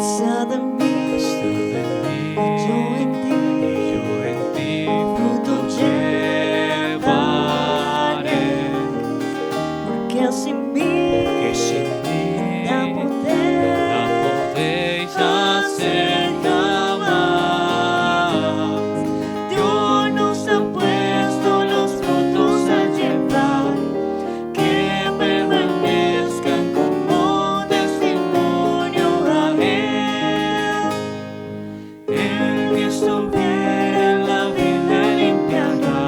Está de mí, y yo en ti, fruto llevaré, porque sin mí nada podéis hacer jamás. Dios nos ha puesto los frutos a llevar, que permanezcan como testimonio a Él. El que estuviera en la vida limpiará,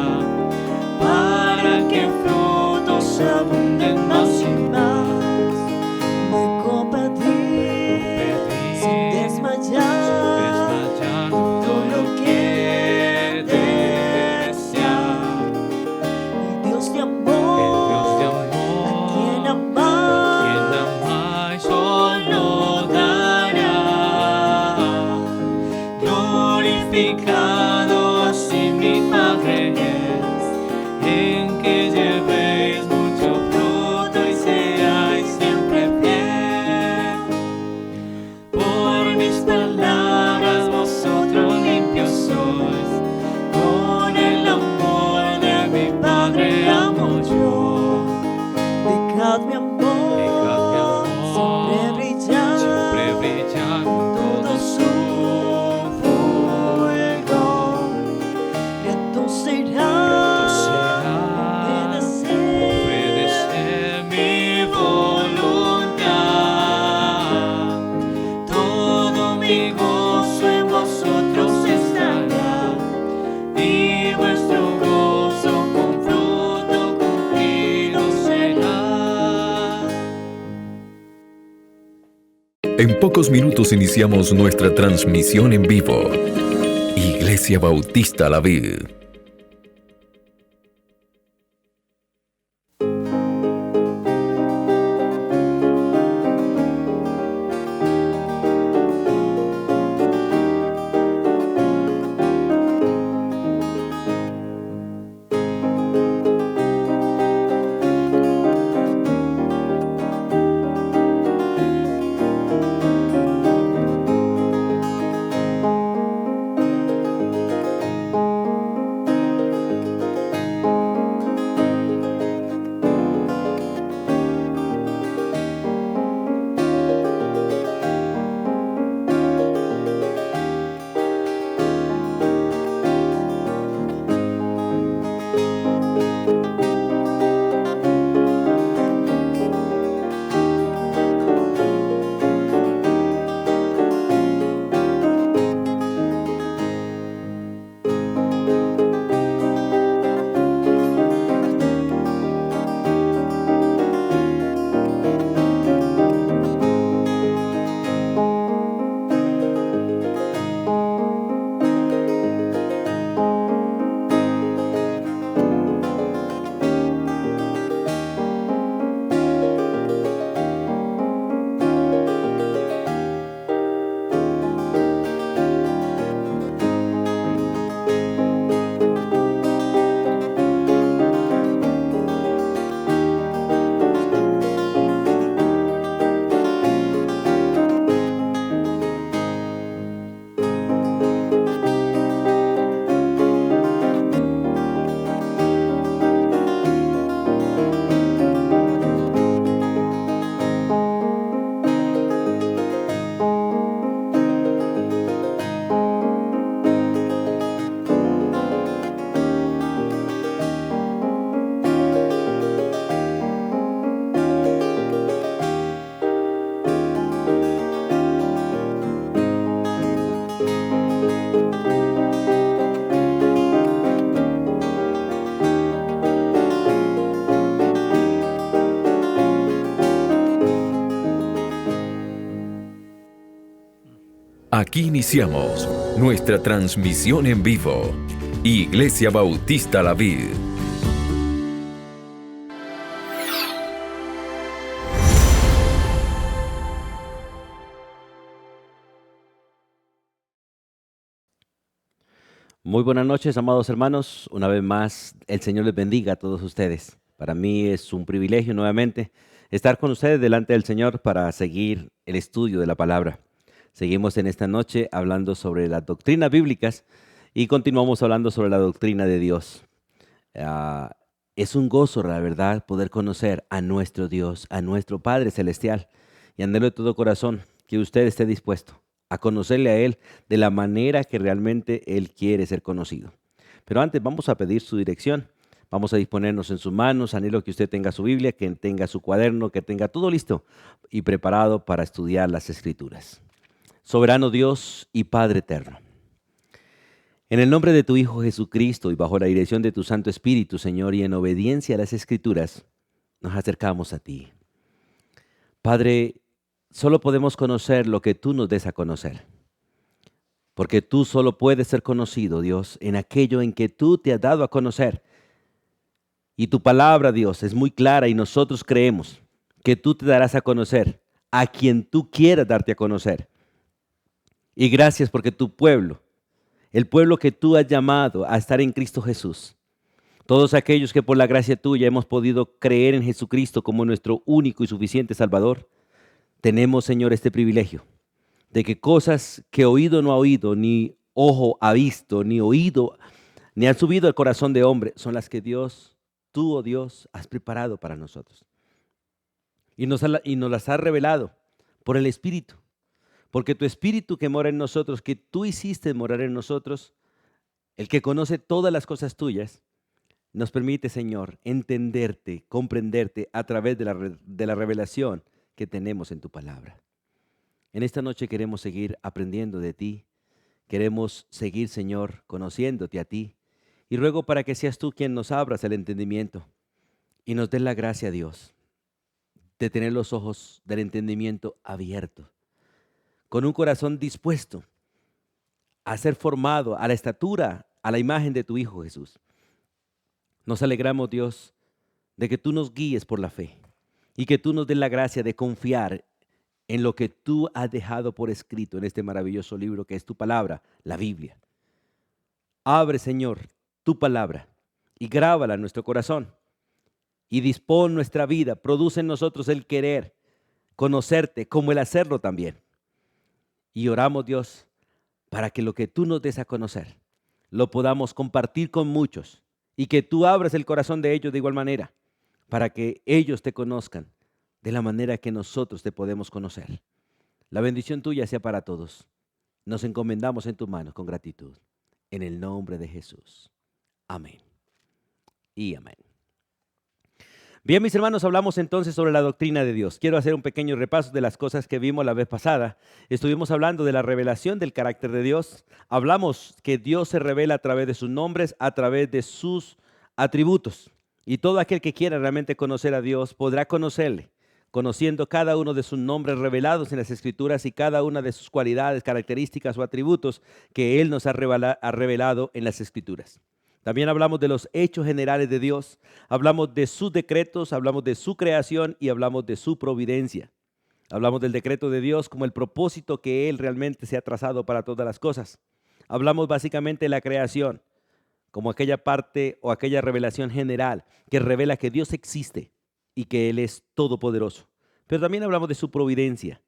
para que frutos abunden más y más. Me competir sin desmayar, todo lo que desear. El Dios de amor, a quien amar solo dará. Glorificado así mi Padre es, en que llevéis mucho fruto y seáis siempre fiel. Por mis palabras vosotros limpios sois, con el amor de mi Padre amo yo. Dejad mi amor siempre brillar con todo su fulgor. Grato será obedecer mi voluntad. Todo mi gozo en vosotros estará, y vuestro gozo con fruto cumplido será. En pocos minutos iniciamos nuestra transmisión en vivo. Iglesia Bautista La Vid. Aquí iniciamos nuestra transmisión en vivo. Iglesia Bautista La Vid. Muy buenas noches, amados hermanos. Una vez más, el Señor les bendiga a todos ustedes. Para mí es un privilegio nuevamente estar con ustedes delante del Señor para seguir el estudio de la palabra. Seguimos en esta noche hablando sobre las doctrinas bíblicas y continuamos hablando sobre la doctrina de Dios. Ah, es un gozo, la verdad, poder conocer a nuestro Dios, a nuestro Padre Celestial. Y anhelo de todo corazón que usted esté dispuesto a conocerle a Él de la manera que realmente Él quiere ser conocido. Pero antes vamos a pedir su dirección. Vamos a disponernos en sus manos. Anhelo que usted tenga su Biblia, que tenga su cuaderno, que tenga todo listo y preparado para estudiar las Escrituras. Soberano Dios y Padre eterno, en el nombre de tu Hijo Jesucristo y bajo la dirección de tu Santo Espíritu, Señor, y en obediencia a las Escrituras, nos acercamos a ti. Padre, solo podemos conocer lo que tú nos des a conocer, porque tú solo puedes ser conocido, Dios, en aquello en que tú te has dado a conocer. Y tu palabra, Dios, es muy clara y nosotros creemos que tú te darás a conocer a quien tú quieras darte a conocer. Y gracias porque tu pueblo, el pueblo que tú has llamado a estar en Cristo Jesús, todos aquellos que por la gracia tuya hemos podido creer en Jesucristo como nuestro único y suficiente Salvador, tenemos, Señor, este privilegio de que cosas que oído no ha oído, ni ojo ha visto, ni oído, ni han subido al corazón de hombre, son las que Dios, tú, oh Dios, has preparado para nosotros. Y nos las has revelado por el Espíritu. Porque tu Espíritu que mora en nosotros, que tú hiciste morar en nosotros, el que conoce todas las cosas tuyas, nos permite, Señor, entenderte, comprenderte a través de la revelación que tenemos en tu palabra. En esta noche queremos seguir aprendiendo de ti, queremos seguir, Señor, conociéndote a ti, y ruego para que seas tú quien nos abras el entendimiento y nos des la gracia, Dios, de tener los ojos del entendimiento abiertos, con un corazón dispuesto a ser formado a la estatura, a la imagen de tu Hijo Jesús. Nos alegramos, Dios, de que tú nos guíes por la fe y que tú nos des la gracia de confiar en lo que tú has dejado por escrito en este maravilloso libro que es tu palabra, la Biblia. Abre, Señor, tu palabra y grábala en nuestro corazón y dispón nuestra vida, produce en nosotros el querer conocerte como el hacerlo también. Y oramos, Dios, para que lo que tú nos des a conocer lo podamos compartir con muchos y que tú abras el corazón de ellos de igual manera, para que ellos te conozcan de la manera que nosotros te podemos conocer. La bendición tuya sea para todos. Nos encomendamos en tus manos con gratitud. En el nombre de Jesús. Amén. Y amén. Bien, mis hermanos, hablamos entonces sobre la doctrina de Dios. Quiero hacer un pequeño repaso de las cosas que vimos la vez pasada. Estuvimos hablando de la revelación del carácter de Dios. Hablamos que Dios se revela a través de sus nombres, a través de sus atributos. Y todo aquel que quiera realmente conocer a Dios podrá conocerle, conociendo cada uno de sus nombres revelados en las Escrituras y cada una de sus cualidades, características o atributos que Él nos ha revelado en las Escrituras. También hablamos de los hechos generales de Dios, hablamos de sus decretos, hablamos de su creación y hablamos de su providencia. Hablamos del decreto de Dios como el propósito que Él realmente se ha trazado para todas las cosas. Hablamos básicamente de la creación, como aquella parte o aquella revelación general que revela que Dios existe y que Él es todopoderoso. Pero también hablamos de su providencia,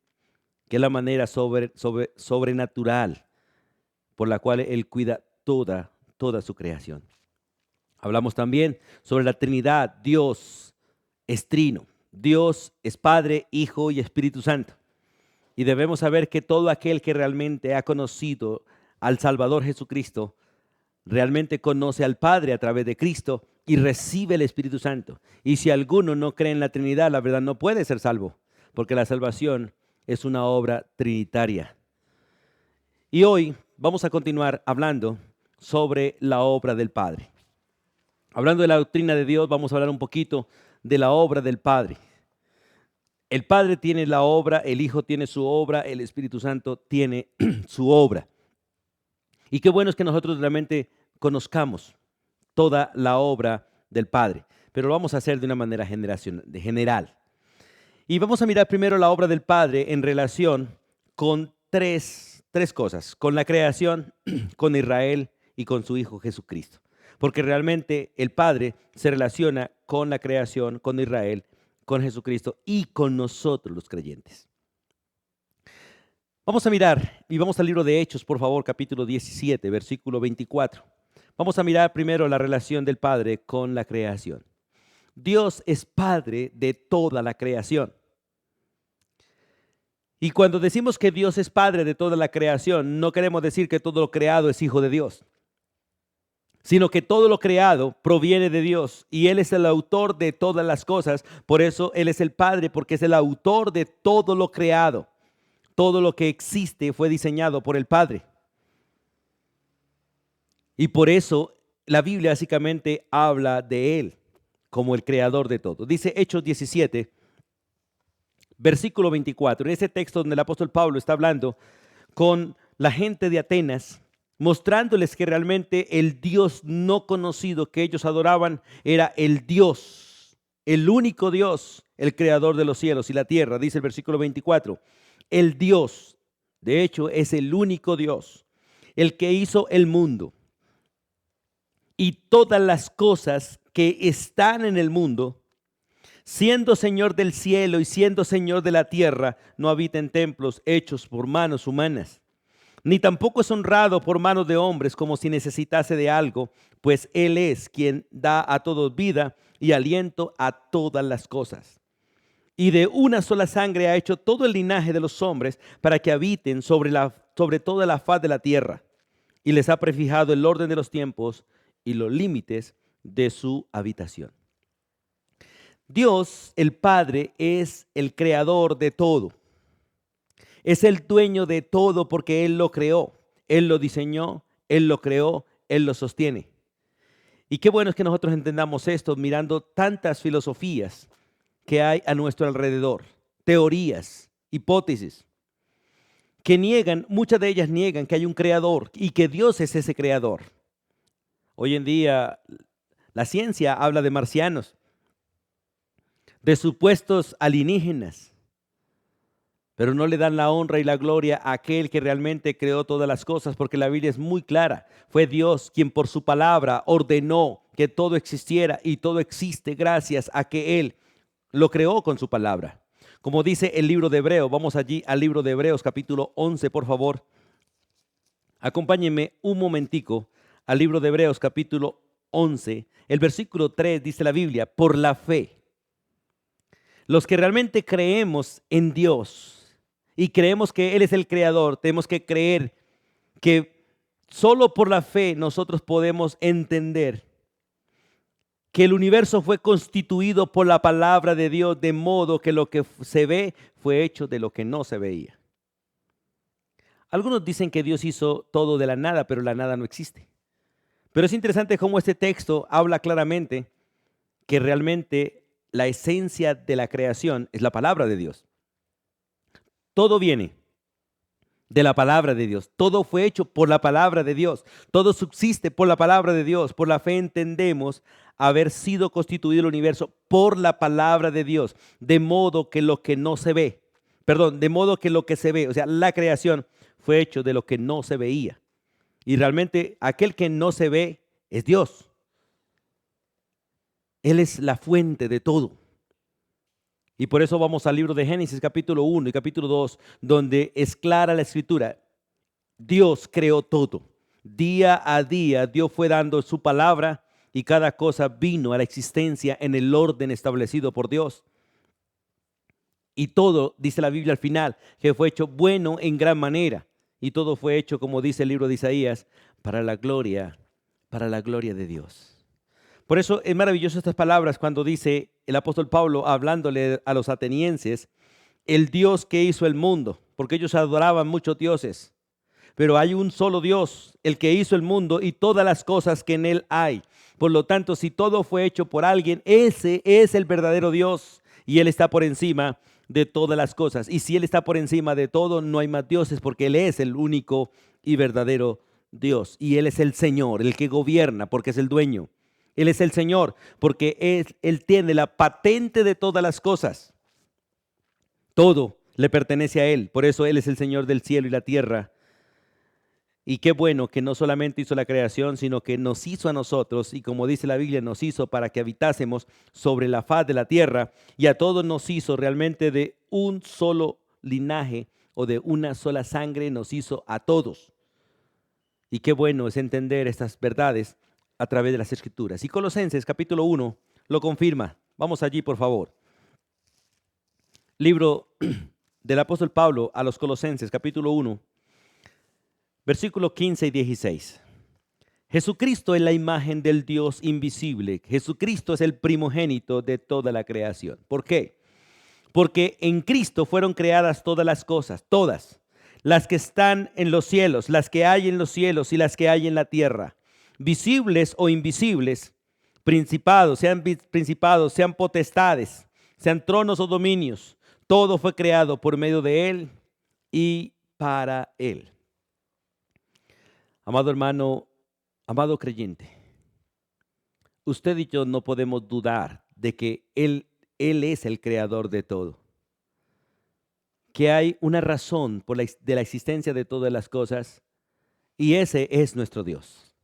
que es la manera sobrenatural por la cual Él cuida toda su creación. Hablamos también sobre la Trinidad. Dios es trino. Dios es Padre, Hijo y Espíritu Santo. Y debemos saber que todo aquel que realmente ha conocido al Salvador Jesucristo, realmente conoce al Padre a través de Cristo y recibe el Espíritu Santo. Y si alguno no cree en la Trinidad, la verdad no puede ser salvo, porque la salvación es una obra trinitaria. Y hoy vamos a continuar hablando sobre la obra del Padre. Hablando de la doctrina de Dios, vamos a hablar un poquito de la obra del Padre. El Padre tiene la obra, el Hijo tiene su obra, el Espíritu Santo tiene su obra. Y qué bueno es que nosotros realmente conozcamos toda la obra del Padre, pero lo vamos a hacer de una manera general. Y vamos a mirar primero la obra del Padre en relación con tres cosas: con la creación, con Israel y con su Hijo Jesucristo. Porque realmente el Padre se relaciona con la creación, con Israel, con Jesucristo y con nosotros los creyentes. Vamos a mirar y vamos al libro de Hechos, por favor, capítulo 17, versículo 24. Vamos a mirar primero la relación del Padre con la creación. Dios es Padre de toda la creación. Y cuando decimos que Dios es Padre de toda la creación, no queremos decir que todo lo creado es hijo de Dios, sino que todo lo creado proviene de Dios y Él es el autor de todas las cosas. Por eso Él es el Padre, porque es el autor de todo lo creado. Todo lo que existe fue diseñado por el Padre. Y por eso la Biblia básicamente habla de Él como el creador de todo. Dice Hechos 17, versículo 24. En ese texto donde el apóstol Pablo está hablando con la gente de Atenas, mostrándoles que realmente el Dios no conocido que ellos adoraban era el Dios, el único Dios, el creador de los cielos y la tierra. Dice el versículo 24, el Dios, de hecho, es el único Dios, el que hizo el mundo y todas las cosas que están en el mundo, siendo Señor del cielo y siendo Señor de la tierra, no habita en templos hechos por manos humanas, ni tampoco es honrado por manos de hombres como si necesitase de algo, pues Él es quien da a todos vida y aliento a todas las cosas. Y de una sola sangre ha hecho todo el linaje de los hombres para que habiten sobre toda la faz de la tierra. Y les ha prefijado el orden de los tiempos y los límites de su habitación. Dios, el Padre, es el creador de todo. Es el dueño de todo porque Él lo creó, Él lo diseñó, Él lo creó, Él lo sostiene. Y qué bueno es que nosotros entendamos esto mirando tantas filosofías que hay a nuestro alrededor, teorías, hipótesis, que niegan, muchas de ellas niegan que hay un creador y que Dios es ese creador. Hoy en día la ciencia habla de marcianos, de supuestos alienígenas, pero no le dan la honra y la gloria a aquel que realmente creó todas las cosas, porque la Biblia es muy clara. Fue Dios quien por su palabra ordenó que todo existiera y todo existe gracias a que Él lo creó con su palabra. Como dice el libro de Hebreos, vamos allí al libro de Hebreos capítulo 11, por favor. Acompáñenme un momentico al libro de Hebreos capítulo 11. El versículo 3 dice la Biblia, por la fe. Los que realmente creemos en Dios y creemos que Él es el creador, tenemos que creer que solo por la fe nosotros podemos entender que el universo fue constituido por la palabra de Dios, de modo que lo que se ve fue hecho de lo que no se veía. Algunos dicen que Dios hizo todo de la nada, pero la nada no existe. Pero es interesante cómo este texto habla claramente que realmente la esencia de la creación es la palabra de Dios. Todo viene de la palabra de Dios. Todo fue hecho por la palabra de Dios. Todo subsiste por la palabra de Dios. Por la fe entendemos haber sido constituido el universo por la palabra de Dios. De modo que lo que no se ve, de modo que lo que se ve, o sea, la creación fue hecho de lo que no se veía. Y realmente aquel que no se ve es Dios. Él es la fuente de todo. Y por eso vamos al libro de Génesis capítulo 1 y capítulo 2, donde es clara la escritura. Dios creó todo. Día a día Dios fue dando su palabra y cada cosa vino a la existencia en el orden establecido por Dios. Y todo, dice la Biblia al final, que fue hecho bueno en gran manera. Y todo fue hecho, como dice el libro de Isaías, para la gloria de Dios. Por eso es maravilloso estas palabras cuando dice el apóstol Pablo hablándole a los atenienses, el Dios que hizo el mundo, porque ellos adoraban muchos dioses, pero hay un solo Dios, el que hizo el mundo y todas las cosas que en él hay. Por lo tanto, si todo fue hecho por alguien, ese es el verdadero Dios y Él está por encima de todas las cosas. Y si Él está por encima de todo, no hay más dioses porque Él es el único y verdadero Dios. Y Él es el Señor, el que gobierna porque es el dueño. Él es el Señor porque Él tiene la patente de todas las cosas. Todo le pertenece a Él. Por eso Él es el Señor del cielo y la tierra. Y qué bueno que no solamente hizo la creación, sino que nos hizo a nosotros. Y como dice la Biblia, nos hizo para que habitásemos sobre la faz de la tierra. Y a todos nos hizo realmente de un solo linaje, o de una sola sangre nos hizo a todos. Y qué bueno es entender estas verdades a través de las Escrituras. Y Colosenses capítulo 1 lo confirma. Vamos allí, por favor. Libro del apóstol Pablo a los Colosenses capítulo 1, versículos 15 y 16. Jesucristo es la imagen del Dios invisible. Jesucristo es el primogénito de toda la creación. ¿Por qué? Porque en Cristo fueron creadas todas las cosas, todas, las que están en los cielos, las que hay en los cielos y las que hay en la tierra, visibles o invisibles, principados, sean potestades, sean tronos o dominios. Todo fue creado por medio de Él y para Él. Amado hermano, amado creyente, usted y yo no podemos dudar de que Él es el creador de todo. Que hay una razón de la existencia de todas las cosas y ese es nuestro Dios.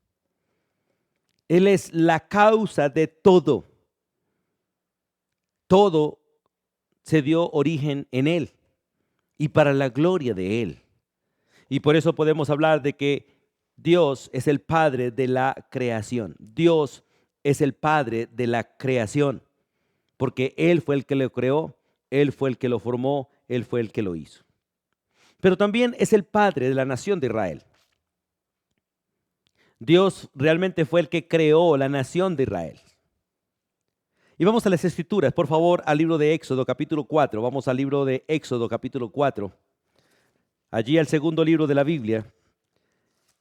Él es la causa de todo. Todo se dio origen en Él y para la gloria de Él. Y por eso podemos hablar de que Dios es el Padre de la creación. Dios es el Padre de la creación, porque Él fue el que lo creó, Él fue el que lo formó, Él fue el que lo hizo. Pero también es el Padre de la nación de Israel. Dios realmente fue el que creó la nación de Israel. Y vamos a las Escrituras, por favor, al libro de Éxodo capítulo 4. Vamos al libro de Éxodo capítulo 4. Allí al segundo libro de la Biblia.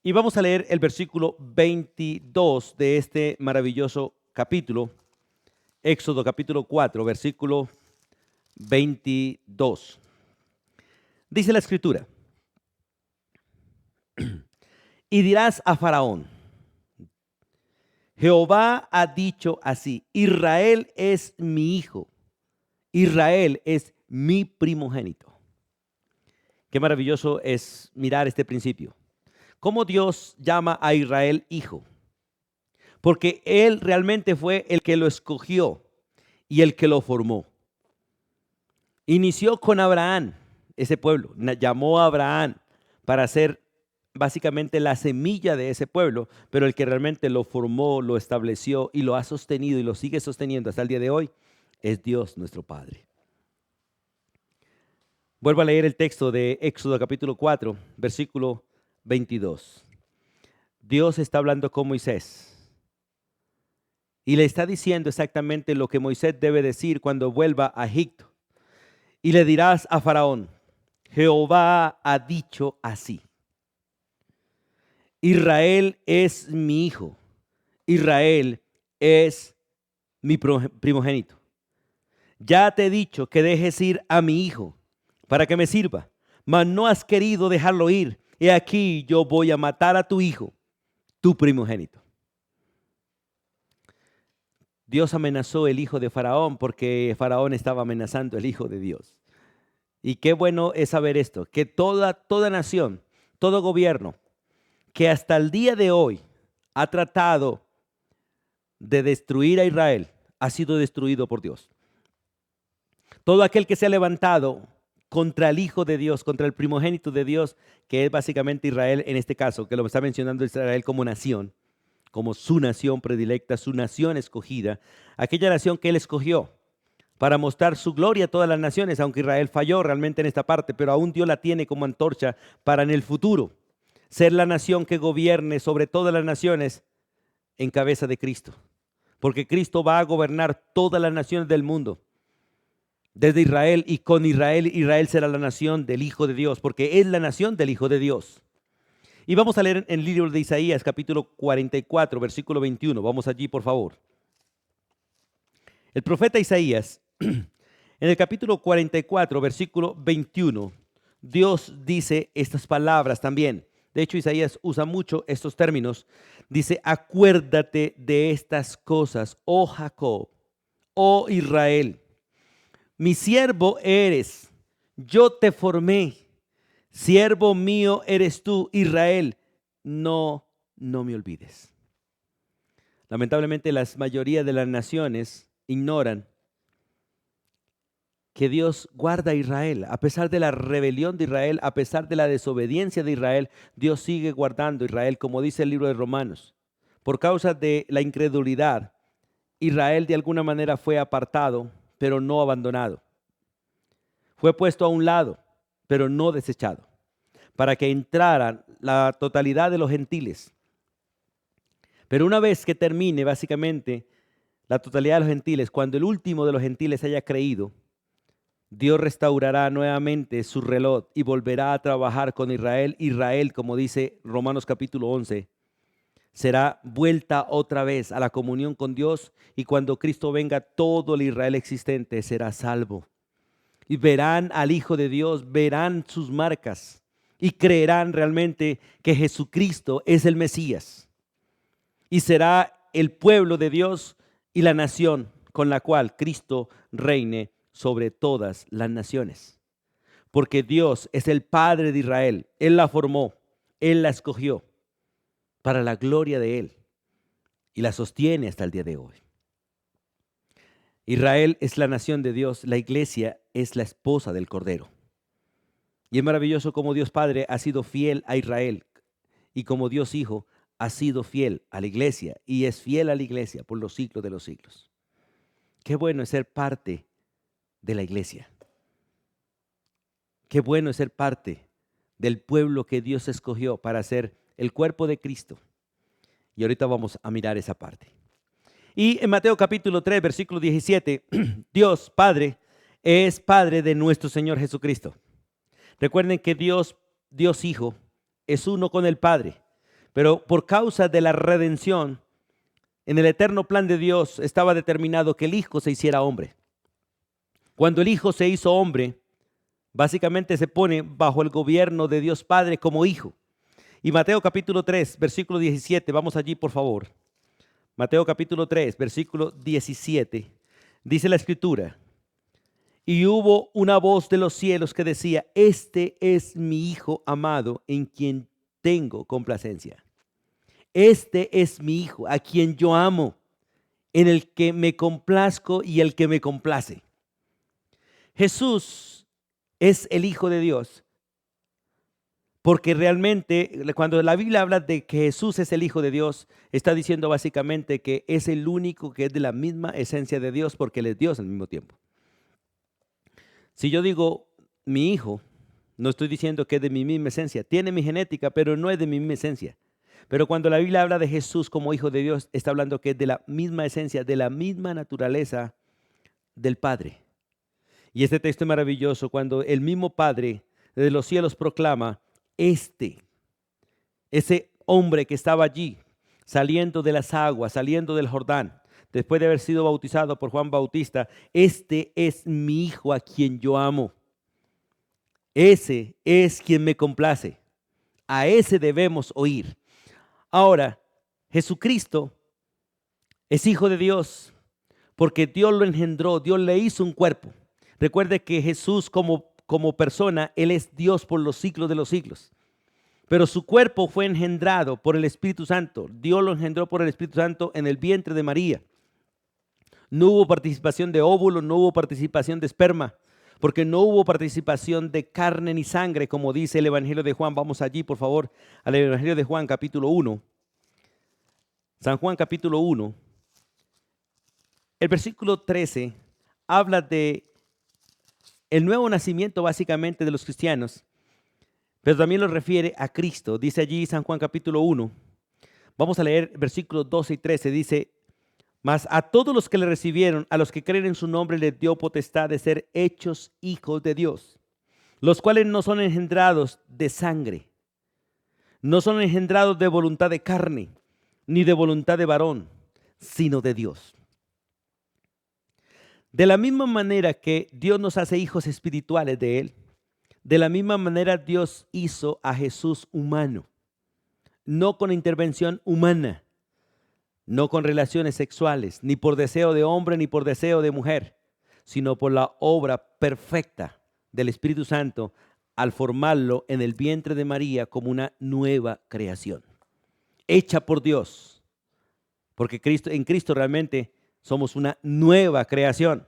Y vamos a leer el versículo 22 de este maravilloso capítulo. Éxodo capítulo 4, versículo 22. Dice la Escritura: y dirás a Faraón, Jehová ha dicho así, Israel es mi hijo, Israel es mi primogénito. Qué maravilloso es mirar este principio. ¿Cómo Dios llama a Israel hijo? Porque Él realmente fue el que lo escogió y el que lo formó. Inició con Abraham, ese pueblo, llamó a Abraham para ser básicamente la semilla de ese pueblo, pero el que realmente lo formó, lo estableció y lo ha sostenido y lo sigue sosteniendo hasta el día de hoy es Dios nuestro Padre. Vuelvo a leer el texto de Éxodo capítulo 4, versículo 22. Dios está hablando con Moisés y le está diciendo exactamente lo que Moisés debe decir cuando vuelva a Egipto. Y le dirás a Faraón, Jehová ha dicho así, Israel es mi hijo, Israel es mi primogénito. Ya te he dicho que dejes ir a mi hijo para que me sirva, mas no has querido dejarlo ir. He aquí yo voy a matar a tu hijo, tu primogénito. Dios amenazó el hijo de Faraón porque Faraón estaba amenazando el hijo de Dios. Y qué bueno es saber esto, que toda nación, todo gobierno que hasta el día de hoy ha tratado de destruir a Israel, ha sido destruido por Dios. Todo aquel que se ha levantado contra el Hijo de Dios, contra el primogénito de Dios, que es básicamente Israel en este caso, que lo está mencionando Israel como nación, como su nación predilecta, su nación escogida, aquella nación que Él escogió para mostrar su gloria a todas las naciones, aunque Israel falló realmente en esta parte, pero aún Dios la tiene como antorcha para en el futuro ser la nación que gobierne sobre todas las naciones en cabeza de Cristo. Porque Cristo va a gobernar todas las naciones del mundo. Desde Israel y con Israel, Israel será la nación del Hijo de Dios, porque es la nación del Hijo de Dios. Y vamos a leer en el libro de Isaías, capítulo 44, versículo 21. Vamos allí, por favor. El profeta Isaías, en el capítulo 44, versículo 21, Dios dice estas palabras también. De hecho, Isaías usa mucho estos términos. Dice, acuérdate de estas cosas, oh Jacob, oh Israel. Mi siervo eres, yo te formé. Siervo mío eres tú, Israel. No me olvides. Lamentablemente, la mayoría de las naciones ignoran que Dios guarda a Israel. A pesar de la rebelión de Israel, a pesar de la desobediencia de Israel, Dios sigue guardando a Israel, como dice el libro de Romanos. Por causa de la incredulidad, Israel de alguna manera fue apartado, pero no abandonado. Fue puesto a un lado, pero no desechado, para que entraran la totalidad de los gentiles. Pero una vez que termine básicamente la totalidad de los gentiles, cuando el último de los gentiles haya creído, Dios restaurará nuevamente su reloj y volverá a trabajar con Israel. Israel, como dice Romanos capítulo 11, será vuelta otra vez a la comunión con Dios, y cuando Cristo venga, todo el Israel existente será salvo. Y verán al Hijo de Dios, verán sus marcas y creerán realmente que Jesucristo es el Mesías. Y será el pueblo de Dios y la nación con la cual Cristo reine sobre todas las naciones. Porque Dios es el Padre de Israel. Él la formó, Él la escogió para la gloria de Él y la sostiene hasta el día de hoy. Israel es la nación de Dios, la iglesia es la esposa del Cordero. Y es maravilloso cómo Dios Padre ha sido fiel a Israel y como Dios Hijo ha sido fiel a la iglesia y es fiel a la iglesia por los siglos de los siglos. Qué bueno es ser parte de la iglesia. Qué bueno es ser parte del pueblo que Dios escogió para ser el cuerpo de Cristo. Y ahorita vamos a mirar esa parte. Y en Mateo capítulo 3, versículo 17, Dios Padre es Padre de nuestro Señor Jesucristo. Recuerden que Dios Hijo es uno con el Padre, pero por causa de la redención, en el eterno plan de Dios estaba determinado que el Hijo se hiciera hombre. Cuando el Hijo se hizo hombre, básicamente se pone bajo el gobierno de Dios Padre como Hijo. Y Mateo capítulo 3, versículo 17, vamos allí por favor. Mateo capítulo 3, versículo 17, dice la Escritura: y hubo una voz de los cielos que decía: este es mi Hijo amado, en quien tengo complacencia. Este es mi Hijo, a quien yo amo, en el que me complazco y el que me complace. Jesús es el Hijo de Dios, porque realmente cuando la Biblia habla de que Jesús es el Hijo de Dios, está diciendo básicamente que es el único que es de la misma esencia de Dios, porque Él es Dios al mismo tiempo. Si yo digo mi hijo, no estoy diciendo que es de mi misma esencia. Tiene mi genética, pero no es de mi misma esencia. Pero cuando la Biblia habla de Jesús como Hijo de Dios, está hablando que es de la misma esencia, de la misma naturaleza del Padre. Y este texto es maravilloso cuando el mismo Padre desde los cielos proclama: ese hombre que estaba allí, saliendo de las aguas, saliendo del Jordán, después de haber sido bautizado por Juan Bautista, este es mi Hijo a quien yo amo. Ese es quien me complace. A ese debemos oír. Ahora, Jesucristo es Hijo de Dios porque Dios lo engendró, Dios le hizo un cuerpo. Recuerde que Jesús como persona, Él es Dios por los siglos de los siglos. Pero su cuerpo fue engendrado por el Espíritu Santo. Dios lo engendró por el Espíritu Santo en el vientre de María. No hubo participación de óvulo, no hubo participación de esperma, porque no hubo participación de carne ni sangre, como dice el Evangelio de Juan. Vamos allí, por favor, al Evangelio de Juan, capítulo 1. San Juan, capítulo 1. El versículo 13 habla de el nuevo nacimiento básicamente de los cristianos, pero también lo refiere a Cristo. Dice allí San Juan, capítulo 1. Vamos a leer versículos 12 y 13. Dice: mas a todos los que le recibieron, a los que creen en su nombre, les dio potestad de ser hechos hijos de Dios, los cuales no son engendrados de sangre, no son engendrados de voluntad de carne, ni de voluntad de varón, sino de Dios. De la misma manera que Dios nos hace hijos espirituales de Él, de la misma manera Dios hizo a Jesús humano, no con intervención humana, no con relaciones sexuales, ni por deseo de hombre, ni por deseo de mujer, sino por la obra perfecta del Espíritu Santo al formarlo en el vientre de María como una nueva creación, hecha por Dios, porque en Cristo realmente somos una nueva creación.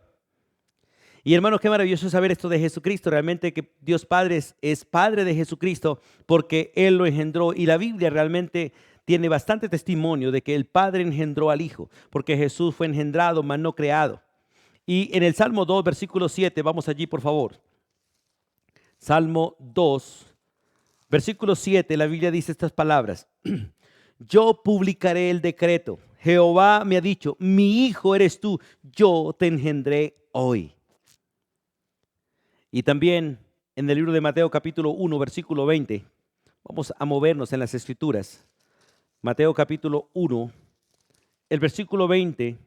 Y hermanos, qué maravilloso saber esto de Jesucristo, realmente que Dios Padre es Padre de Jesucristo porque Él lo engendró. Y la Biblia realmente tiene bastante testimonio de que el Padre engendró al Hijo, porque Jesús fue engendrado, mas no creado. Y en el Salmo 2, versículo 7, vamos allí por favor. Salmo 2, versículo 7, la Biblia dice estas palabras. Yo publicaré el decreto. Jehová me ha dicho, mi hijo eres tú, yo te engendré hoy. Y también en el libro de Mateo capítulo 1, versículo 20, vamos a movernos en las escrituras. Mateo capítulo 1, el versículo 20,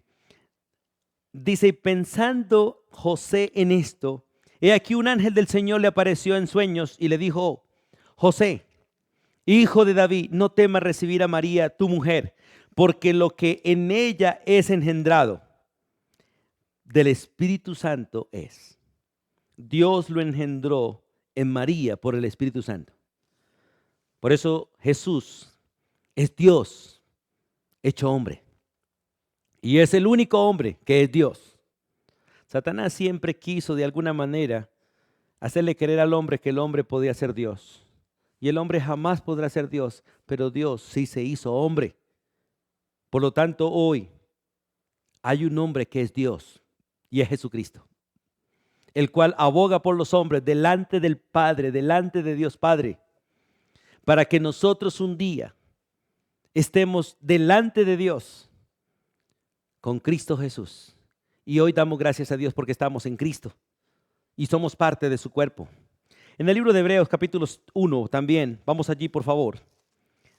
dice, pensando José en esto, he aquí un ángel del Señor le apareció en sueños y le dijo, José, hijo de David, no temas recibir a María, tu mujer, porque lo que en ella es engendrado del Espíritu Santo es. Dios lo engendró en María por el Espíritu Santo. Por eso Jesús es Dios hecho hombre. Y es el único hombre que es Dios. Satanás siempre quiso de alguna manera hacerle creer al hombre que el hombre podía ser Dios. Y el hombre jamás podrá ser Dios, pero Dios sí se hizo hombre. Por lo tanto, hoy hay un hombre que es Dios y es Jesucristo, el cual aboga por los hombres delante del Padre, delante de Dios Padre, para que nosotros un día estemos delante de Dios con Cristo Jesús. Y hoy damos gracias a Dios porque estamos en Cristo y somos parte de su cuerpo. En el libro de Hebreos capítulo 1 también, vamos allí por favor.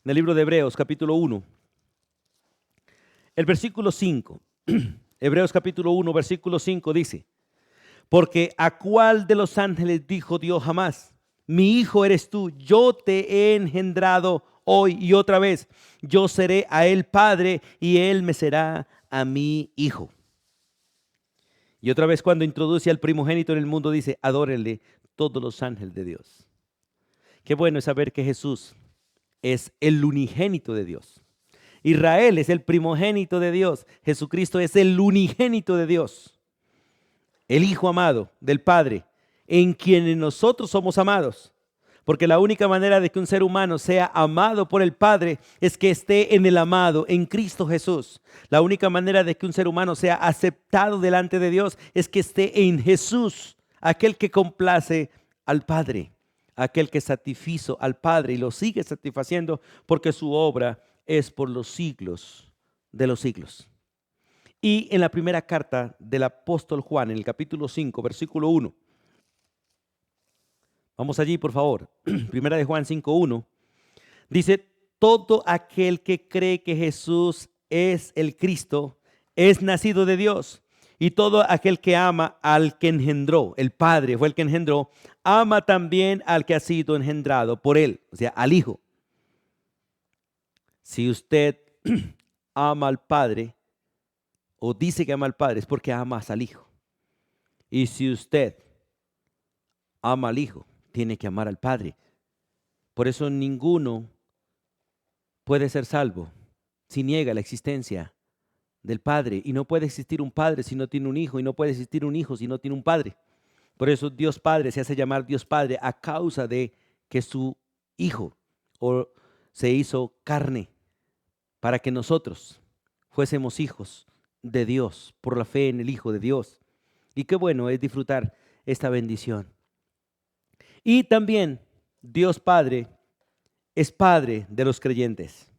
En el libro de Hebreos capítulo 1, el versículo 5. Hebreos capítulo 1, versículo 5 dice, porque ¿a cuál de los ángeles dijo Dios jamás? Mi hijo eres tú, yo te he engendrado hoy. Y otra vez, yo seré a él padre y él me será a mí hijo. Y otra vez cuando introduce al primogénito en el mundo dice, adórenle todos los ángeles de Dios. Qué bueno es saber que Jesús es el unigénito de Dios. Israel es el primogénito de Dios. Jesucristo es el unigénito de Dios. El Hijo amado del Padre, en quien nosotros somos amados. Porque la única manera de que un ser humano sea amado por el Padre es que esté en el amado, en Cristo Jesús. La única manera de que un ser humano sea aceptado delante de Dios es que esté en Jesús, aquel que complace al Padre, aquel que satisfizo al Padre y lo sigue satisfaciendo porque su obra es por los siglos de los siglos. Y en la primera carta del apóstol Juan, en el capítulo 5, versículo 1. Vamos allí, por favor. Primera de Juan 5:1. Dice, todo aquel que cree que Jesús es el Cristo es nacido de Dios. Y todo aquel que ama al que engendró, el Padre fue el que engendró, ama también al que ha sido engendrado por él, o sea, al Hijo. Si usted ama al Padre, o dice que ama al Padre, es porque ama al Hijo. Y si usted ama al Hijo, tiene que amar al Padre. Por eso ninguno puede ser salvo si niega la existencia del Padre. Y no puede existir un Padre si no tiene un Hijo. Y no puede existir un Hijo si no tiene un Padre. Por eso Dios Padre se hace llamar Dios Padre a causa de que su Hijo se hizo carne para que nosotros fuésemos hijos de Dios por la fe en el Hijo de Dios. Y qué bueno es disfrutar esta bendición. Y también Dios Padre es Padre de los creyentes,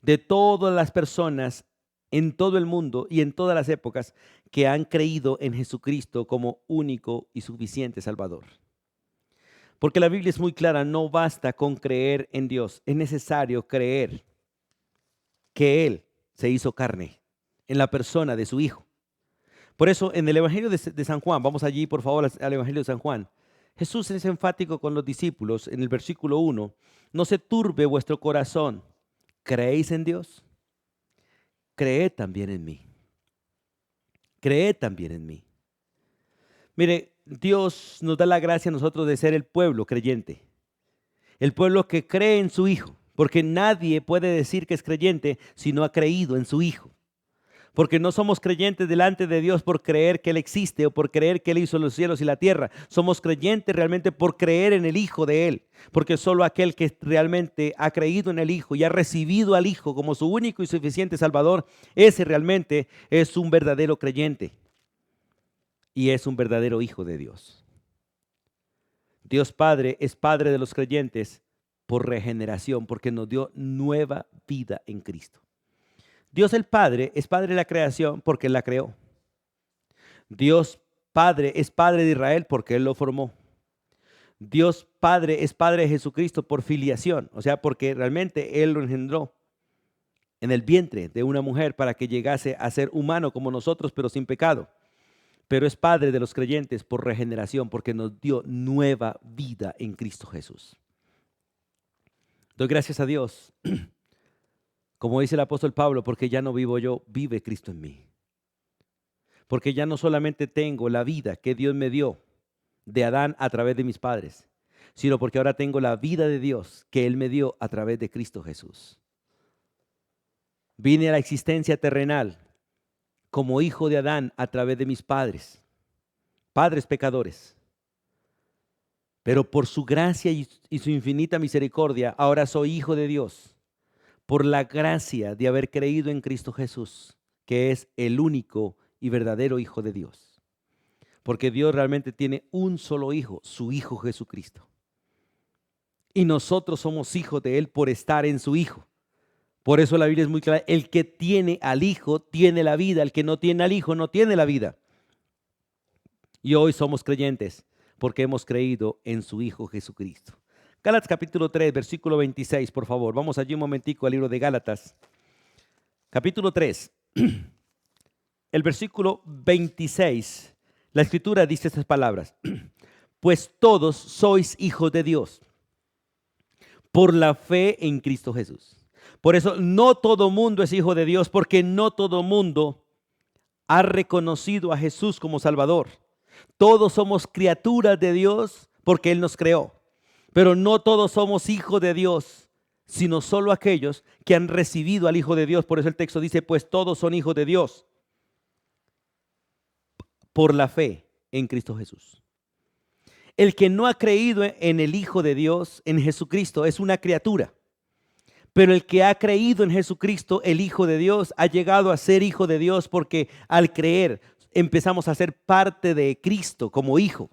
de todas las personas en todo el mundo y en todas las épocas que han creído en Jesucristo como único y suficiente Salvador. Porque la Biblia es muy clara, no basta con creer en Dios, es necesario creer que Él se hizo carne en la persona de su Hijo. Por eso en el Evangelio de San Juan, vamos allí por favor al Evangelio de San Juan, Jesús es enfático con los discípulos en el versículo 1, no se turbe vuestro corazón, ¿creéis en Dios? Creed también en mí. Creed también en mí. Mire, Dios nos da la gracia a nosotros de ser el pueblo creyente, el pueblo que cree en su Hijo, porque nadie puede decir que es creyente si no ha creído en su Hijo. Porque no somos creyentes delante de Dios por creer que Él existe o por creer que Él hizo los cielos y la tierra. Somos creyentes realmente por creer en el Hijo de Él. Porque solo aquel que realmente ha creído en el Hijo y ha recibido al Hijo como su único y suficiente Salvador, ese realmente es un verdadero creyente y es un verdadero hijo de Dios. Dios Padre es Padre de los creyentes por regeneración, porque nos dio nueva vida en Cristo. Dios el Padre es Padre de la creación porque Él la creó. Dios Padre es Padre de Israel porque Él lo formó. Dios Padre es Padre de Jesucristo por filiación, o sea, porque realmente Él lo engendró en el vientre de una mujer para que llegase a ser humano como nosotros, pero sin pecado. Pero es Padre de los creyentes por regeneración, porque nos dio nueva vida en Cristo Jesús. Doy gracias a Dios, como dice el apóstol Pablo, porque ya no vivo yo, vive Cristo en mí. Porque ya no solamente tengo la vida que Dios me dio de Adán a través de mis padres, sino porque ahora tengo la vida de Dios que Él me dio a través de Cristo Jesús. Vine a la existencia terrenal como hijo de Adán a través de mis padres pecadores. Pero por su gracia y su infinita misericordia, ahora soy hijo de Dios, por la gracia de haber creído en Cristo Jesús, que es el único y verdadero Hijo de Dios. Porque Dios realmente tiene un solo Hijo, su Hijo Jesucristo. Y nosotros somos hijos de Él por estar en su Hijo. Por eso la Biblia es muy clara: el que tiene al Hijo tiene la vida, el que no tiene al Hijo no tiene la vida. Y hoy somos creyentes porque hemos creído en su Hijo Jesucristo. Gálatas capítulo 3, versículo 26, por favor. Vamos allí un momentico al libro de Gálatas. Capítulo 3, el versículo 26. La Escritura dice estas palabras: pues todos sois hijos de Dios por la fe en Cristo Jesús. Por eso no todo mundo es hijo de Dios, porque no todo mundo ha reconocido a Jesús como Salvador. Todos somos criaturas de Dios porque Él nos creó, pero no todos somos hijos de Dios, sino solo aquellos que han recibido al Hijo de Dios. Por eso el texto dice: pues todos son hijos de Dios por la fe en Cristo Jesús. El que no ha creído en el Hijo de Dios, en Jesucristo, es una criatura. Pero el que ha creído en Jesucristo, el Hijo de Dios, ha llegado a ser hijo de Dios, porque al creer empezamos a ser parte de Cristo como hijo.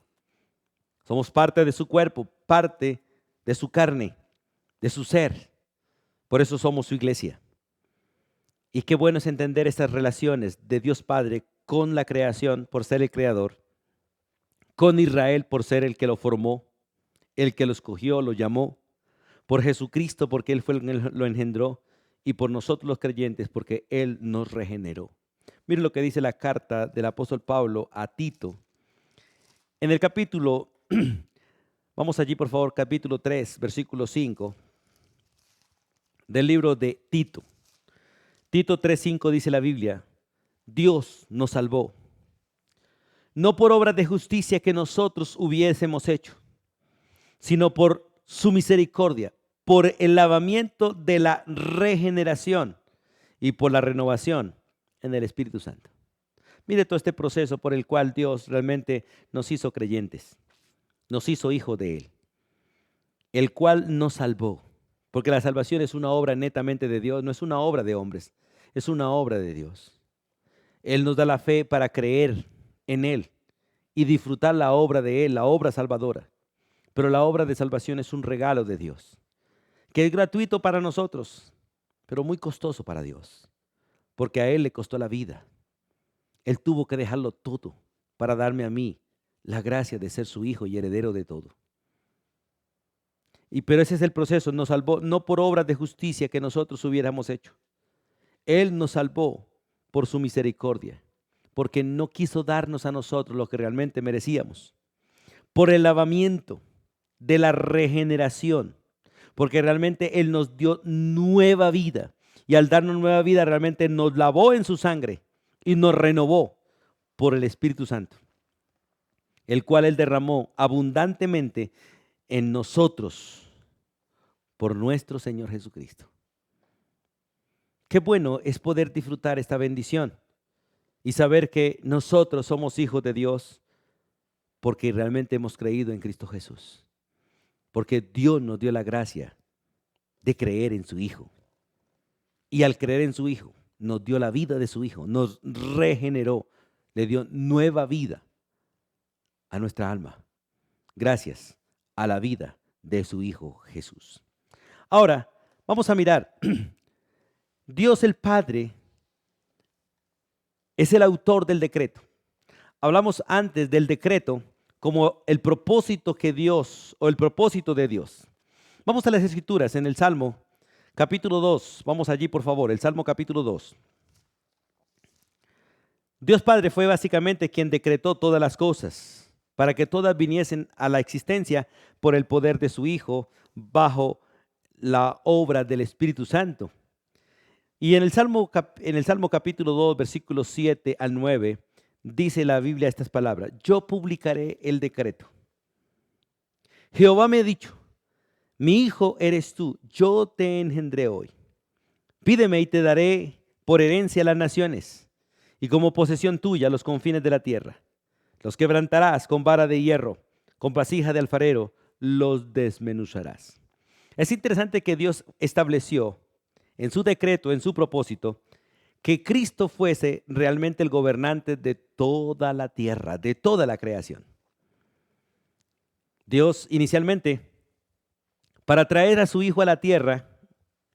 Somos parte de su cuerpo, parte de su carne, de su ser. Por eso somos su iglesia. Y qué bueno es entender estas relaciones de Dios Padre con la creación por ser el creador, con Israel por ser el que lo formó, el que lo escogió, lo llamó, por Jesucristo porque Él fue el que lo engendró, y por nosotros los creyentes porque Él nos regeneró. Mire lo que dice la carta del apóstol Pablo a Tito. En el capítulo, vamos allí por favor, capítulo 3, versículo 5, del libro de Tito. Tito 3:5 dice la Biblia: Dios nos salvó, no por obras de justicia que nosotros hubiésemos hecho, sino por su misericordia, por el lavamiento de la regeneración y por la renovación en el Espíritu Santo. Mire todo este proceso por el cual Dios realmente nos hizo creyentes, nos hizo hijos de Él, el cual nos salvó, porque la salvación es una obra netamente de Dios, no es una obra de hombres, es una obra de Dios. Él nos da la fe para creer en Él y disfrutar la obra de Él, la obra salvadora. Pero la obra de salvación es un regalo de Dios, que es gratuito para nosotros, pero muy costoso para Dios, porque a Él le costó la vida. Él tuvo que dejarlo todo para darme a mí la gracia de ser su hijo y heredero de todo. Pero ese es el proceso: nos salvó no por obras de justicia que nosotros hubiéramos hecho. Él nos salvó por su misericordia, porque no quiso darnos a nosotros lo que realmente merecíamos, por el lavamiento de la regeneración, porque realmente Él nos dio nueva vida, y al darnos nueva vida realmente nos lavó en su sangre y nos renovó por el Espíritu Santo, el cual Él derramó abundantemente en nosotros por nuestro Señor Jesucristo. Qué bueno es poder disfrutar esta bendición, y saber que nosotros somos hijos de Dios porque realmente hemos creído en Cristo Jesús. Porque Dios nos dio la gracia de creer en su Hijo. Y al creer en su Hijo, nos dio la vida de su Hijo, nos regeneró, le dio nueva vida a nuestra alma, gracias a la vida de su Hijo Jesús. Ahora, vamos a mirar. Dios el Padre es el autor del decreto. Hablamos antes del decreto como el propósito que Dios, o el propósito de Dios. Vamos a las Escrituras en el Salmo capítulo 2. Vamos allí, por favor, el Salmo capítulo 2. Dios Padre fue básicamente quien decretó todas las cosas para que todas viniesen a la existencia por el poder de su Hijo bajo la obra del Espíritu Santo. Y en el Salmo capítulo 2, versículos 7 al 9, dice la Biblia estas palabras: yo publicaré el decreto. Jehová me ha dicho: mi hijo eres tú, yo te engendré hoy. Pídeme y te daré por herencia las naciones, y como posesión tuya los confines de la tierra. Los quebrantarás con vara de hierro, con vasija de alfarero los desmenuzarás. Es interesante que Dios estableció en su decreto, en su propósito, que Cristo fuese realmente el gobernante de toda la tierra, de toda la creación. Dios inicialmente, para traer a su Hijo a la tierra,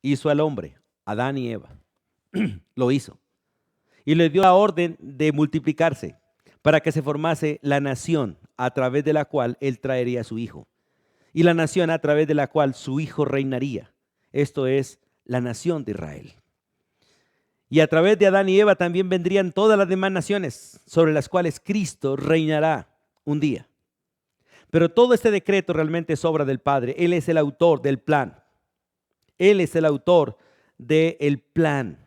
hizo al hombre, Adán y Eva. Lo hizo. Y le dio la orden de multiplicarse para que se formase la nación a través de la cual Él traería a su Hijo. Y la nación a través de la cual su Hijo reinaría. Esto es la nación de Israel. Y a través de Adán y Eva también vendrían todas las demás naciones sobre las cuales Cristo reinará un día. Pero todo este decreto realmente es obra del Padre. Él es el autor del plan. Él es el autor del plan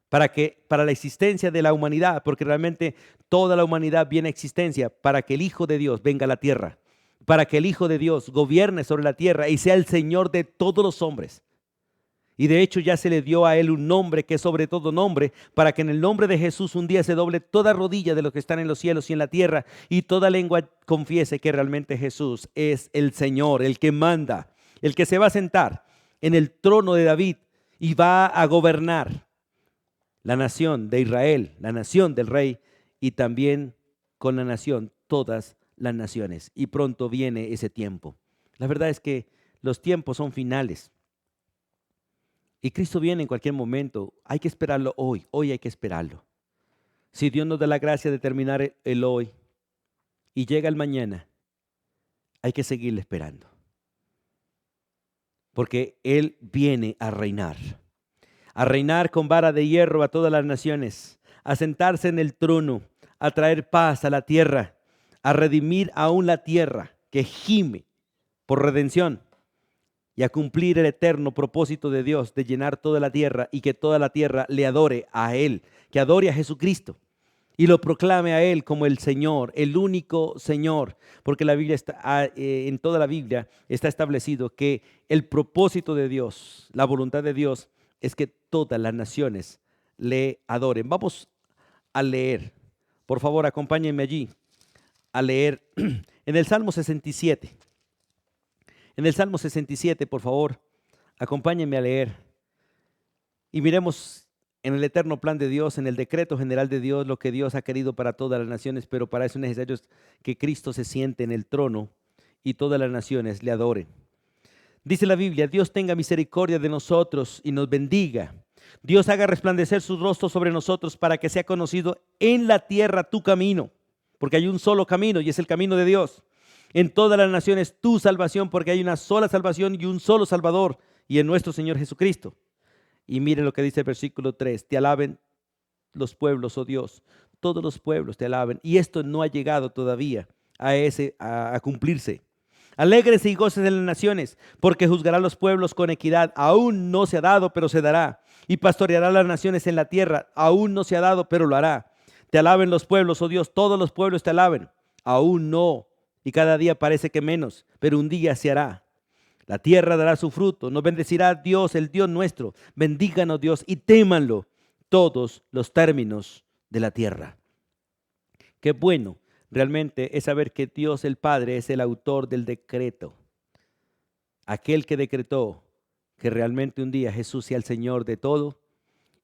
para la existencia de la humanidad, porque realmente toda la humanidad viene a existencia para que el Hijo de Dios venga a la tierra, para que el Hijo de Dios gobierne sobre la tierra y sea el Señor de todos los hombres. Y de hecho ya se le dio a Él un nombre que es sobre todo nombre, para que en el nombre de Jesús un día se doble toda rodilla de los que están en los cielos y en la tierra, y toda lengua confiese que realmente Jesús es el Señor, el que manda, el que se va a sentar en el trono de David y va a gobernar la nación de Israel, la nación del rey, y también con la nación todas las naciones. Y pronto viene ese tiempo. La verdad es que los tiempos son finales. Y Cristo viene en cualquier momento. Hay que esperarlo hoy. Hoy hay que esperarlo. Si Dios nos da la gracia de terminar el hoy y llega el mañana, hay que seguirle esperando. Porque Él viene a reinar con vara de hierro a todas las naciones, a sentarse en el trono, a traer paz a la tierra, a redimir aún la tierra que gime por redención, y a cumplir el eterno propósito de Dios de llenar toda la tierra y que toda la tierra le adore a Él, que adore a Jesucristo y lo proclame a Él como el Señor, el único Señor, porque la Biblia está, en toda la Biblia está establecido que el propósito de Dios, la voluntad de Dios, es que todas las naciones le adoren. Vamos a leer, por favor, acompáñenme allí a leer en el Salmo 67. En el Salmo 67, por favor, acompáñenme a leer y miremos en el eterno plan de Dios, en el decreto general de Dios, lo que Dios ha querido para todas las naciones, pero para eso es necesario que Cristo se siente en el trono y todas las naciones le adoren. Dice la Biblia: Dios tenga misericordia de nosotros y nos bendiga. Dios haga resplandecer su rostro sobre nosotros para que sea conocido en la tierra tu camino, porque hay un solo camino y es el camino de Dios. En todas las naciones tu salvación, porque hay una sola salvación y un solo Salvador, y en nuestro Señor Jesucristo. Y mire lo que dice el versículo 3: te alaben los pueblos, oh Dios, todos los pueblos te alaben. Y esto no ha llegado todavía a cumplirse. Alégrense y gocen en las naciones, porque juzgará a los pueblos con equidad. Aún no se ha dado, pero se dará. Y pastoreará las naciones en la tierra. Aún no se ha dado, pero lo hará. Te alaben los pueblos, oh Dios, todos los pueblos te alaben. Aún no. Y cada día parece que menos, pero un día se hará. La tierra dará su fruto. Nos bendecirá Dios, el Dios nuestro. Bendíganos Dios y témanlo todos los términos de la tierra. Qué bueno realmente es saber que Dios el Padre es el autor del decreto. Aquel que decretó que realmente un día Jesús sea el Señor de todo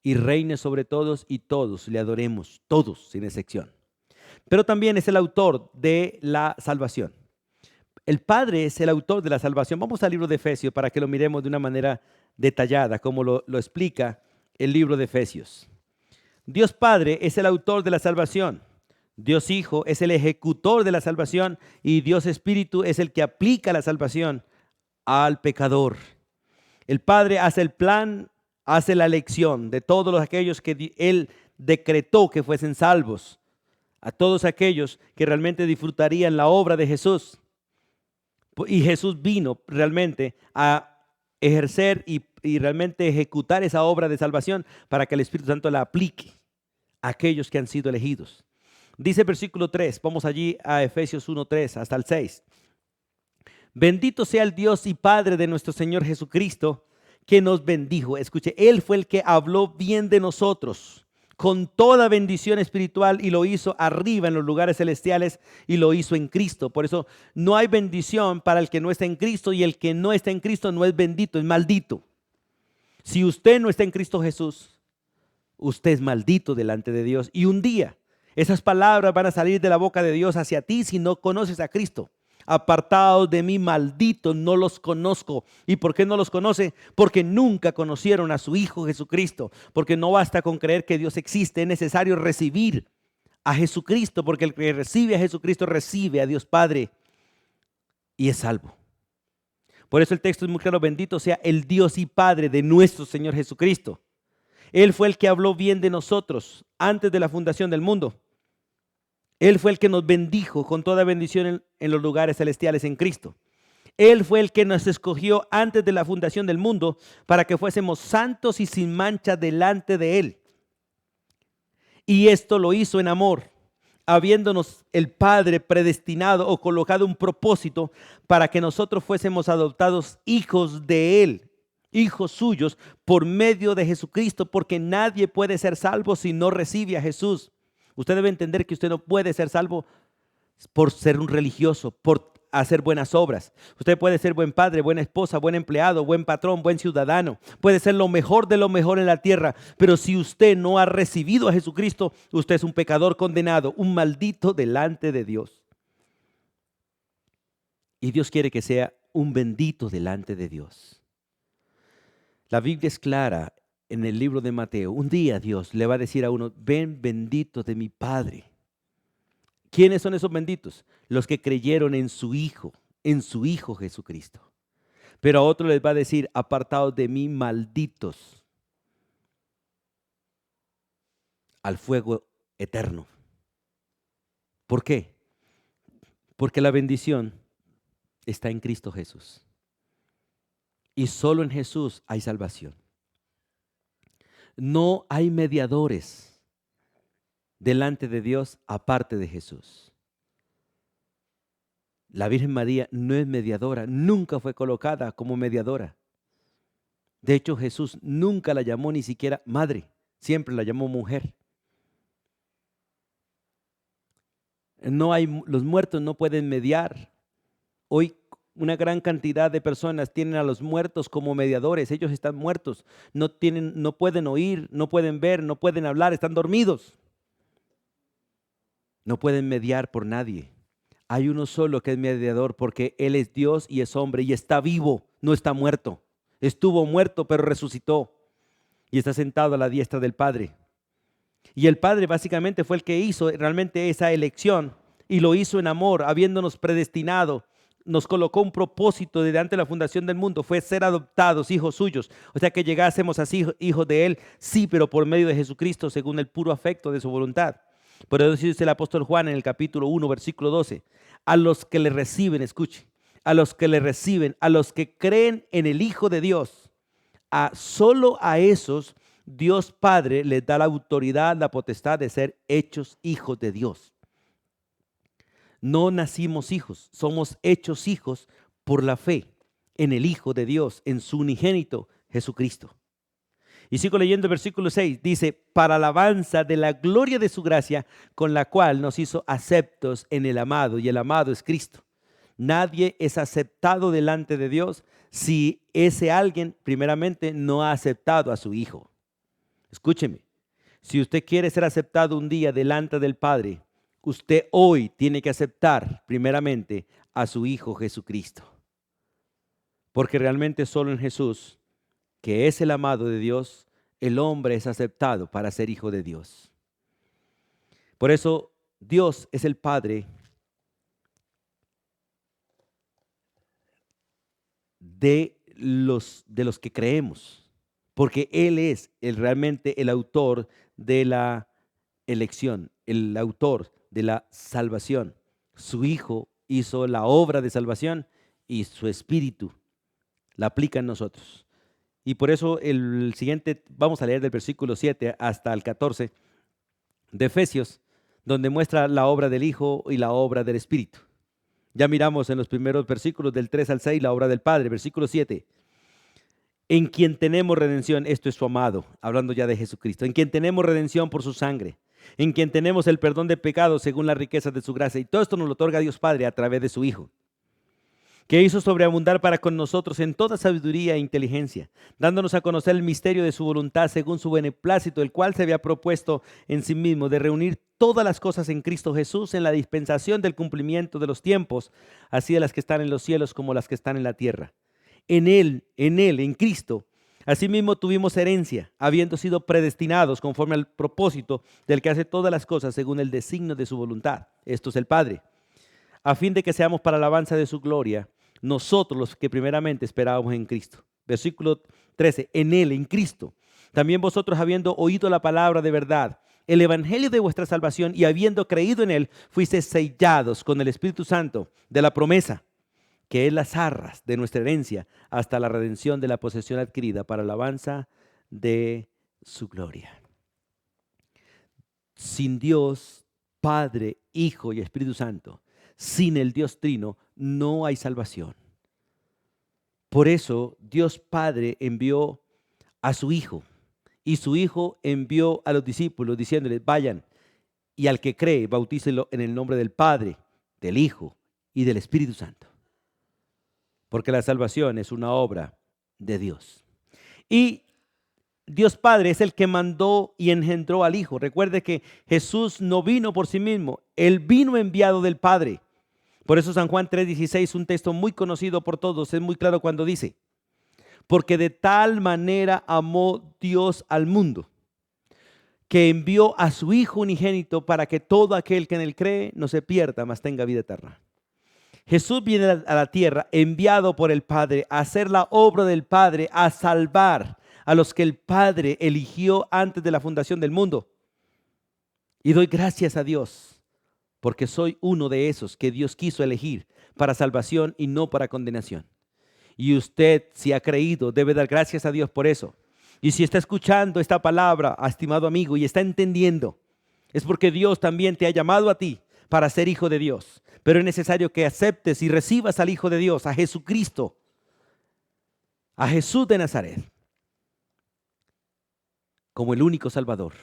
y reine sobre todos y todos le adoremos, todos sin excepción. Pero también es el autor de la salvación. El Padre es el autor de la salvación. Vamos al libro de Efesios para que lo miremos de una manera detallada, como lo explica el libro de Efesios. Dios Padre es el autor de la salvación. Dios Hijo es el ejecutor de la salvación y Dios Espíritu es el que aplica la salvación al pecador. El Padre hace el plan, hace la elección de todos aquellos que Él decretó que fuesen salvos, a todos aquellos que realmente disfrutarían la obra de Jesús. Y Jesús vino realmente a ejercer y realmente ejecutar esa obra de salvación para que el Espíritu Santo la aplique a aquellos que han sido elegidos. Dice el versículo 3, vamos allí a Efesios 1:3 hasta el 6. Bendito sea el Dios y Padre de nuestro Señor Jesucristo, que nos bendijo. Escuche, Él fue el que habló bien de nosotros con toda bendición espiritual y lo hizo arriba en los lugares celestiales y lo hizo en Cristo. Por eso no hay bendición para el que no está en Cristo y el que no está en Cristo no es bendito, es maldito. Si usted no está en Cristo Jesús, usted es maldito delante de Dios. Y un día esas palabras van a salir de la boca de Dios hacia ti si no conoces a Cristo. Apartados de mí, malditos, no los conozco. ¿Y por qué no los conoce? Porque nunca conocieron a su Hijo Jesucristo. Porque no basta con creer que Dios existe, es necesario recibir a Jesucristo, porque el que recibe a Jesucristo recibe a Dios Padre y es salvo. Por eso el texto es muy claro: bendito sea el Dios y Padre de nuestro Señor Jesucristo. Él fue el que habló bien de nosotros antes de la fundación del mundo. Él fue el que nos bendijo con toda bendición en los lugares celestiales en Cristo. Él fue el que nos escogió antes de la fundación del mundo para que fuésemos santos y sin mancha delante de Él. Y esto lo hizo en amor, habiéndonos el Padre predestinado o colocado un propósito para que nosotros fuésemos adoptados hijos de Él, hijos suyos, por medio de Jesucristo, porque nadie puede ser salvo si no recibe a Jesús. Usted debe entender que usted no puede ser salvo por ser un religioso, por hacer buenas obras. Usted puede ser buen padre, buena esposa, buen empleado, buen patrón, buen ciudadano. Puede ser lo mejor de lo mejor en la tierra, pero si usted no ha recibido a Jesucristo, usted es un pecador condenado, un maldito delante de Dios. Y Dios quiere que sea un bendito delante de Dios. La Biblia es clara. En el libro de Mateo, un día Dios le va a decir a uno: ven bendito de mi Padre. ¿Quiénes son esos benditos? Los que creyeron en su Hijo Jesucristo. Pero a otro les va a decir: apartados de mí, malditos, al fuego eterno. ¿Por qué? Porque la bendición está en Cristo Jesús. Y solo en Jesús hay salvación. No hay mediadores delante de Dios aparte de Jesús. La Virgen María no es mediadora, nunca fue colocada como mediadora. De hecho, Jesús nunca la llamó ni siquiera madre, siempre la llamó mujer. Los muertos no pueden mediar. Hoy una gran cantidad de personas tienen a los muertos como mediadores. Ellos están muertos, no pueden oír, no pueden ver, no pueden hablar, están dormidos. No pueden mediar por nadie. Hay uno solo que es mediador, porque Él es Dios y es hombre y está vivo, no está muerto. Estuvo muerto pero resucitó y está sentado a la diestra del Padre. Y el Padre básicamente fue el que hizo realmente esa elección y lo hizo en amor, habiéndonos predestinado. Nos colocó un propósito desde antes de la fundación del mundo, fue ser adoptados hijos suyos, o sea que llegásemos así hijos de Él, sí, pero por medio de Jesucristo, según el puro afecto de su voluntad. Por eso dice el apóstol Juan en el capítulo 1, versículo 12, a los que le reciben, escuche, a los que le reciben, a los que creen en el Hijo de Dios, solo a esos Dios Padre les da la autoridad, la potestad de ser hechos hijos de Dios. No nacimos hijos, somos hechos hijos por la fe en el Hijo de Dios, en su unigénito Jesucristo. Y sigo leyendo el versículo 6. Dice, para alabanza de la gloria de su gracia, con la cual nos hizo aceptos en el amado, y el amado es Cristo. Nadie es aceptado delante de Dios si ese alguien primeramente no ha aceptado a su Hijo. Escúcheme, si usted quiere ser aceptado un día delante del Padre, usted hoy tiene que aceptar primeramente a su Hijo Jesucristo. Porque realmente solo en Jesús, que es el amado de Dios, el hombre es aceptado para ser hijo de Dios. Por eso Dios es el Padre de los que creemos, porque Él es realmente el autor de la elección, el autor de la salvación. Su Hijo hizo la obra de salvación y su Espíritu la aplica en nosotros. Y por eso el siguiente, vamos a leer del versículo 7 hasta el 14 de Efesios, donde muestra la obra del Hijo y la obra del Espíritu. Ya miramos en los primeros versículos del 3 al 6 la obra del Padre. Versículo 7. En quien tenemos redención, esto es su amado, hablando ya de Jesucristo. En quien tenemos redención por su sangre. En quien tenemos el perdón de pecados según las riquezas de su gracia. Y todo esto nos lo otorga Dios Padre a través de su Hijo, que hizo sobreabundar para con nosotros en toda sabiduría e inteligencia, dándonos a conocer el misterio de su voluntad según su beneplácito, el cual se había propuesto en sí mismo de reunir todas las cosas en Cristo Jesús en la dispensación del cumplimiento de los tiempos, así de las que están en los cielos como las que están en la tierra. En Él, en Cristo, asimismo tuvimos herencia, habiendo sido predestinados conforme al propósito del que hace todas las cosas según el designio de su voluntad. Esto es el Padre, a fin de que seamos para alabanza de su gloria, nosotros los que primeramente esperábamos en Cristo. Versículo 13, en Él, en Cristo, también vosotros habiendo oído la palabra de verdad, el evangelio de vuestra salvación, y habiendo creído en Él, fuisteis sellados con el Espíritu Santo de la promesa, que es las arras de nuestra herencia, hasta la redención de la posesión adquirida para alabanza de su gloria. Sin Dios, Padre, Hijo y Espíritu Santo, sin el Dios Trino, no hay salvación. Por eso Dios Padre envió a su Hijo, y su Hijo envió a los discípulos diciéndoles, vayan, y al que cree, bautícelo en el nombre del Padre, del Hijo y del Espíritu Santo. Porque la salvación es una obra de Dios. Y Dios Padre es el que mandó y engendró al Hijo. Recuerde que Jesús no vino por sí mismo, Él vino enviado del Padre. Por eso San Juan 3:16, un texto muy conocido por todos, es muy claro cuando dice, porque de tal manera amó Dios al mundo, que envió a su Hijo unigénito para que todo aquel que en Él cree no se pierda, mas tenga vida eterna. Jesús viene a la tierra enviado por el Padre a hacer la obra del Padre, a salvar a los que el Padre eligió antes de la fundación del mundo. Y doy gracias a Dios porque soy uno de esos que Dios quiso elegir para salvación y no para condenación. Y usted, si ha creído, debe dar gracias a Dios por eso. Y si está escuchando esta palabra, estimado amigo, y está entendiendo, es porque Dios también te ha llamado a ti para ser hijo de Dios. Pero es necesario que aceptes y recibas al Hijo de Dios, a Jesucristo, a Jesús de Nazaret, como el único Salvador.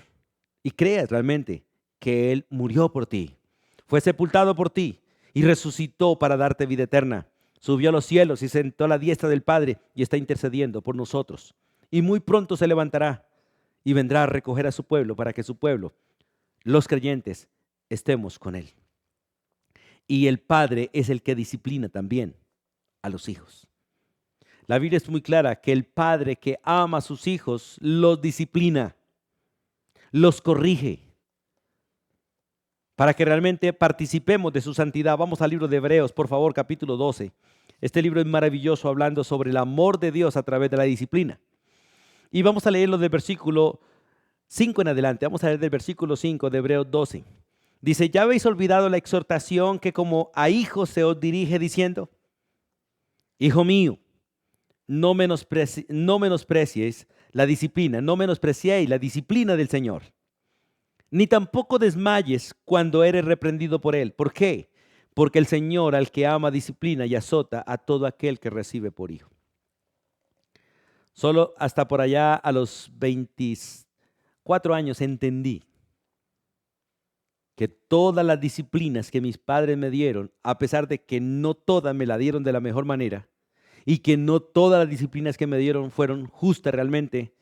Y creas realmente que Él murió por ti, fue sepultado por ti y resucitó para darte vida eterna. Subió a los cielos y sentó a la diestra del Padre y está intercediendo por nosotros. Y muy pronto se levantará y vendrá a recoger a su pueblo para que su pueblo, los creyentes, estemos con Él. Y el Padre es el que disciplina también a los hijos. La Biblia es muy clara que el Padre que ama a sus hijos los disciplina, los corrige, para que realmente participemos de su santidad. Vamos al libro de Hebreos, por favor, capítulo 12. Este libro es maravilloso, hablando sobre el amor de Dios a través de la disciplina. Y vamos a leerlo del versículo 5 en adelante. Vamos a leer del versículo 5 de Hebreos 12. Dice, ¿ya habéis olvidado la exhortación que como a hijos se os dirige diciendo? Hijo mío, no menosprecies la disciplina, no menospreciéis la disciplina del Señor. Ni tampoco desmayes cuando eres reprendido por Él. ¿Por qué? Porque el Señor al que ama disciplina y azota a todo aquel que recibe por hijo. Solo hasta por allá a los 24 años entendí que todas las disciplinas que mis padres me dieron, a pesar de que no todas me la dieron de la mejor manera y que no todas las disciplinas que me dieron fueron justas realmente,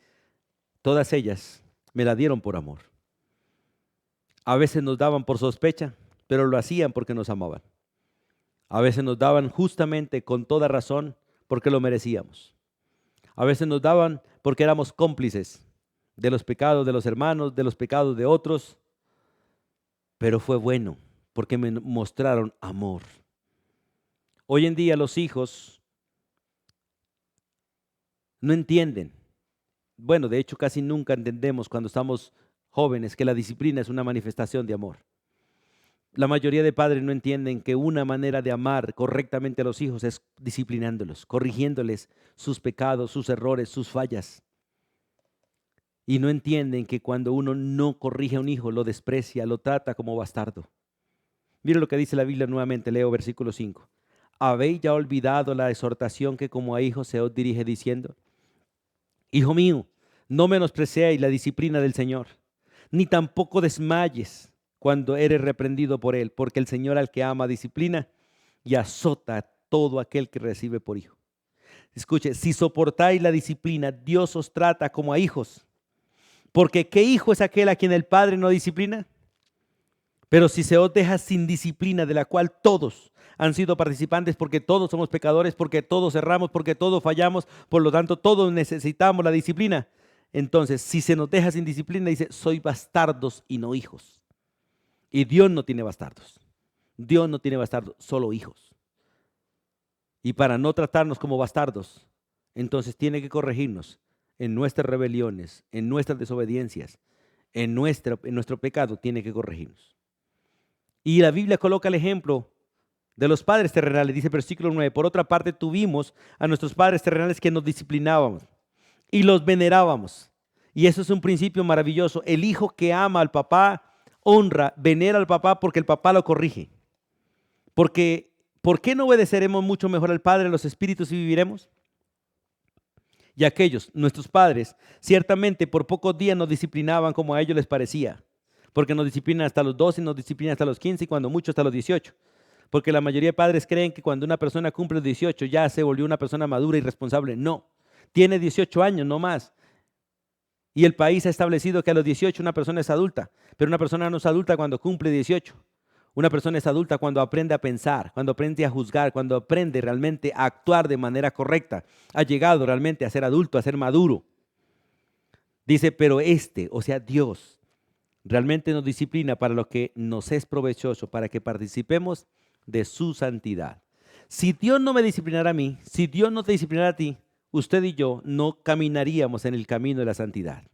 todas ellas me la dieron por amor. A veces nos daban por sospecha, pero lo hacían porque nos amaban. A veces nos daban justamente con toda razón porque lo merecíamos. A veces nos daban porque éramos cómplices de los pecados de los hermanos, de los pecados de otros, pero fue bueno porque me mostraron amor. Hoy en día los hijos no entienden. Bueno, de hecho casi nunca entendemos cuando estamos jóvenes que la disciplina es una manifestación de amor. La mayoría de padres no entienden que una manera de amar correctamente a los hijos es disciplinándolos, corrigiéndoles sus pecados, sus errores, sus fallas. Y no entienden que cuando uno no corrige a un hijo, lo desprecia, lo trata como bastardo. Mire lo que dice la Biblia nuevamente, leo versículo 5. ¿Habéis ya olvidado la exhortación que como a hijos se os dirige diciendo? Hijo mío, no menospreciéis la disciplina del Señor, ni tampoco desmayes cuando eres reprendido por Él, porque el Señor al que ama disciplina y azota a todo aquel que recibe por hijo. Escuche, si soportáis la disciplina, Dios os trata como a hijos. Porque ¿qué hijo es aquel a quien el Padre no disciplina? Pero si se os deja sin disciplina, de la cual todos han sido participantes, porque todos somos pecadores, porque todos erramos, porque todos fallamos, por lo tanto todos necesitamos la disciplina. Entonces, si se nos deja sin disciplina, dice, soy bastardos y no hijos. Y Dios no tiene bastardos. Dios no tiene bastardos, solo hijos. Y para no tratarnos como bastardos, entonces tiene que corregirnos en nuestras rebeliones, en nuestras desobediencias, en nuestro pecado, tiene que corregirnos. Y la Biblia coloca el ejemplo de los padres terrenales, dice versículo 9, por otra parte tuvimos a nuestros padres terrenales que nos disciplinábamos y los venerábamos. Y eso es un principio maravilloso. El hijo que ama al papá, honra, venera al papá porque el papá lo corrige. Porque, ¿por qué no obedeceremos mucho mejor al Padre, a los espíritus y viviremos? Y aquellos, nuestros padres, ciertamente por pocos días nos disciplinaban como a ellos les parecía, porque nos disciplinan hasta los 12, nos disciplinan hasta los 15 y cuando mucho hasta los 18. Porque la mayoría de padres creen que cuando una persona cumple los 18 ya se volvió una persona madura y responsable. No, tiene 18 años, no más. Y el país ha establecido que a los 18 una persona es adulta, pero una persona no es adulta cuando cumple 18. Una persona es adulta cuando aprende a pensar, cuando aprende a juzgar, cuando aprende realmente a actuar de manera correcta. Ha llegado realmente a ser adulto, a ser maduro. Dice, pero o sea, Dios, realmente nos disciplina para lo que nos es provechoso, para que participemos de su santidad. Si Dios no me disciplinara a mí, si Dios no te disciplinara a ti, usted y yo no caminaríamos en el camino de la santidad.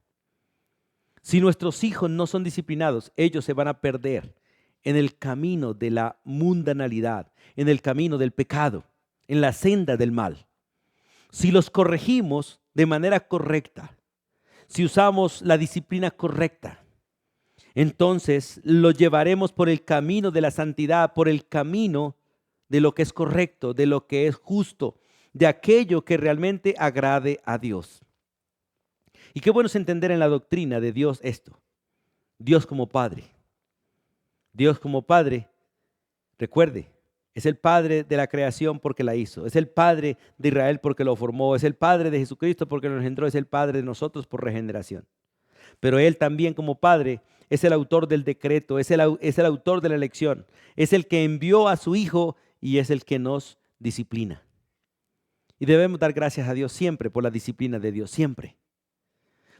Si nuestros hijos no son disciplinados, ellos se van a perder en el camino de la mundanalidad, en el camino del pecado, en la senda del mal. Si los corregimos de manera correcta, si usamos la disciplina correcta, entonces los llevaremos por el camino de la santidad, por el camino de lo que es correcto, de lo que es justo, de aquello que realmente agrade a Dios. Y qué bueno es entender en la doctrina de Dios esto. Dios como Padre. Dios como Padre, recuerde, es el Padre de la creación porque la hizo. Es el Padre de Israel porque lo formó. Es el Padre de Jesucristo porque lo engendró. Es el Padre de nosotros por regeneración. Pero Él también como Padre es el autor del decreto, es el autor de la elección. Es el que envió a su Hijo y es el que nos disciplina. Y debemos dar gracias a Dios siempre por la disciplina de Dios, siempre.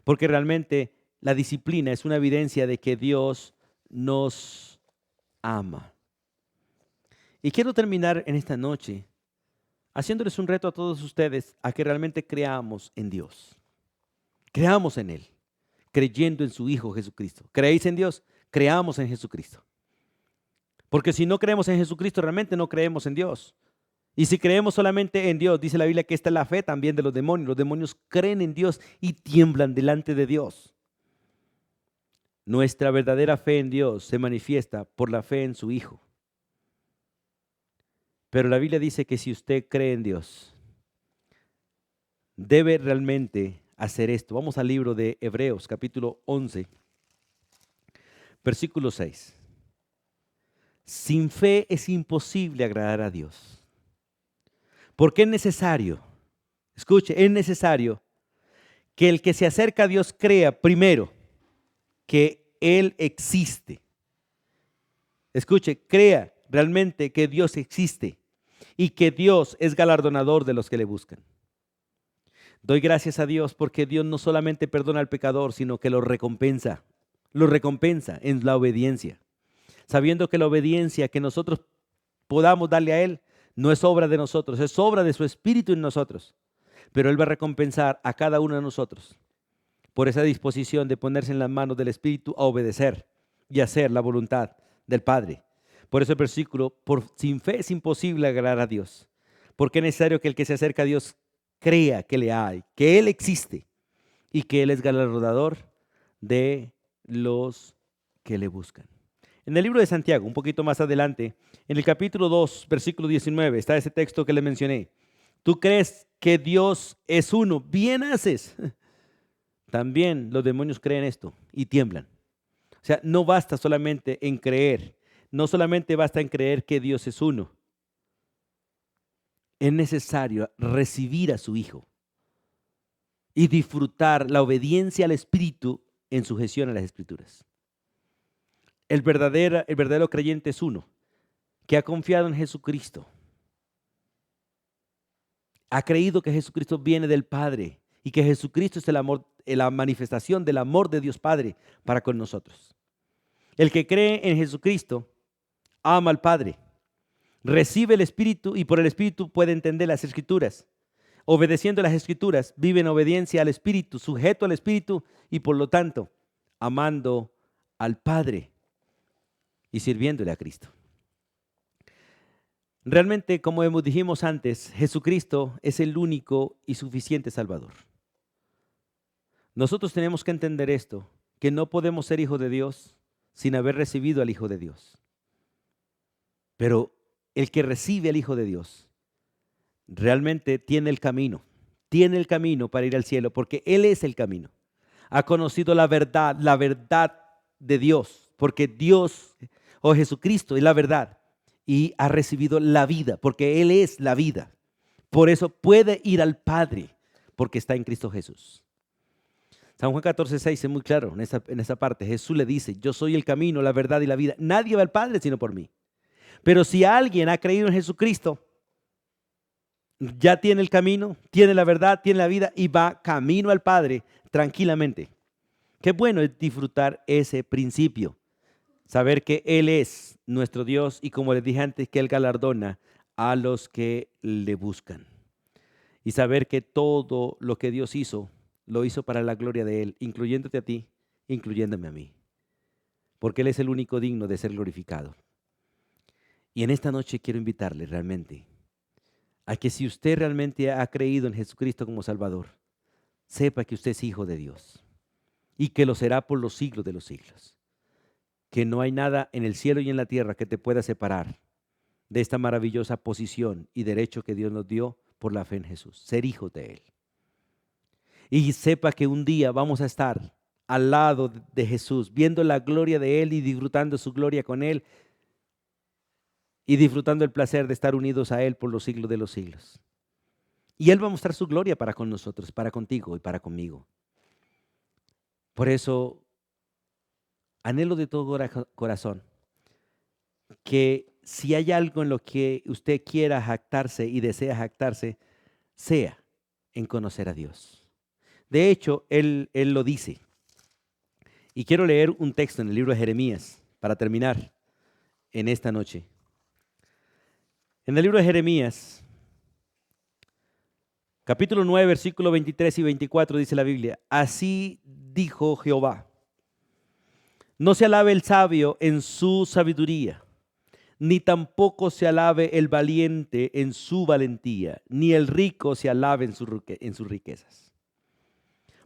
Porque realmente la disciplina es una evidencia de que Dios nos ama. Y quiero terminar en esta noche haciéndoles un reto a todos ustedes a que realmente creamos en Dios. Creamos en Él, creyendo en su Hijo Jesucristo. ¿Creéis en Dios? Creamos en Jesucristo. Porque si no creemos en Jesucristo, realmente no creemos en Dios. Y si creemos solamente en Dios, dice la Biblia que esta es la fe también de los demonios. Los demonios creen en Dios y tiemblan delante de Dios. Nuestra verdadera fe en Dios se manifiesta por la fe en su Hijo. Pero la Biblia dice que si usted cree en Dios, debe realmente hacer esto. Vamos al libro de Hebreos, capítulo 11, versículo 6. Sin fe es imposible agradar a Dios. Porque es necesario, escuche, es necesario que el que se acerca a Dios crea primero que Él existe. Escuche, crea realmente que Dios existe y que Dios es galardonador de los que le buscan. Doy gracias a Dios porque Dios no solamente perdona al pecador, sino que lo recompensa en la obediencia, sabiendo que la obediencia que nosotros podamos darle a Él no es obra de nosotros, es obra de su Espíritu en nosotros, pero Él va a recompensar a cada uno de nosotros por esa disposición de ponerse en las manos del Espíritu a obedecer y hacer la voluntad del Padre. Por eso el versículo, sin fe es imposible agradar a Dios, porque es necesario que el que se acerca a Dios crea que le hay, que Él existe y que Él es galardonador de los que le buscan. En el libro de Santiago, un poquito más adelante, en el capítulo 2, versículo 19, está ese texto que le mencioné. Tú crees que Dios es uno, bien haces. También los demonios creen esto y tiemblan. O sea, no basta solamente en creer, no solamente basta en creer que Dios es uno. Es necesario recibir a su Hijo y disfrutar la obediencia al Espíritu en sujeción a las Escrituras. El verdadero creyente es uno que ha confiado en Jesucristo, ha creído que Jesucristo viene del Padre y que Jesucristo es el amor, la manifestación del amor de Dios Padre para con nosotros. El que cree en Jesucristo ama al Padre, recibe el Espíritu y por el Espíritu puede entender las Escrituras. Obedeciendo las Escrituras, vive en obediencia al Espíritu, sujeto al Espíritu y por lo tanto amando al Padre y sirviéndole a Cristo. Realmente, como dijimos antes, Jesucristo es el único y suficiente Salvador. Nosotros tenemos que entender esto, que no podemos ser hijos de Dios sin haber recibido al Hijo de Dios. Pero el que recibe al Hijo de Dios realmente tiene el camino para ir al cielo, porque Él es el camino. Ha conocido la verdad de Dios, porque Dios o Jesucristo es la verdad y ha recibido la vida, porque Él es la vida. Por eso puede ir al Padre, porque está en Cristo Jesús. San Juan 14:6 es muy claro en esa parte. Jesús le dice, yo soy el camino, la verdad y la vida. Nadie va al Padre sino por mí. Pero si alguien ha creído en Jesucristo, ya tiene el camino, tiene la verdad, tiene la vida y va camino al Padre tranquilamente. Qué bueno es disfrutar ese principio, saber que Él es nuestro Dios y como les dije antes, que Él galardona a los que le buscan. Y saber que todo lo que Dios hizo, lo hizo para la gloria de Él, incluyéndote a ti, incluyéndome a mí. Porque Él es el único digno de ser glorificado. Y en esta noche quiero invitarle realmente a que si usted realmente ha creído en Jesucristo como Salvador, sepa que usted es hijo de Dios y que lo será por los siglos de los siglos. Que no hay nada en el cielo y en la tierra que te pueda separar de esta maravillosa posición y derecho que Dios nos dio por la fe en Jesús, ser hijos de Él. Y sepa que un día vamos a estar al lado de Jesús, viendo la gloria de Él y disfrutando su gloria con Él y disfrutando el placer de estar unidos a Él por los siglos de los siglos. Y Él va a mostrar su gloria para con nosotros, para contigo y para conmigo. Por eso, anhelo de todo corazón que si hay algo en lo que usted quiera jactarse y desea jactarse, sea en conocer a Dios. De hecho, Él lo dice. Y quiero leer un texto en el libro de Jeremías para terminar en esta noche. En el libro de Jeremías, capítulo 9, versículos 23 y 24, dice la Biblia, así dijo Jehová, no se alabe el sabio en su sabiduría, ni tampoco se alabe el valiente en su valentía, ni el rico se alabe en sus riquezas.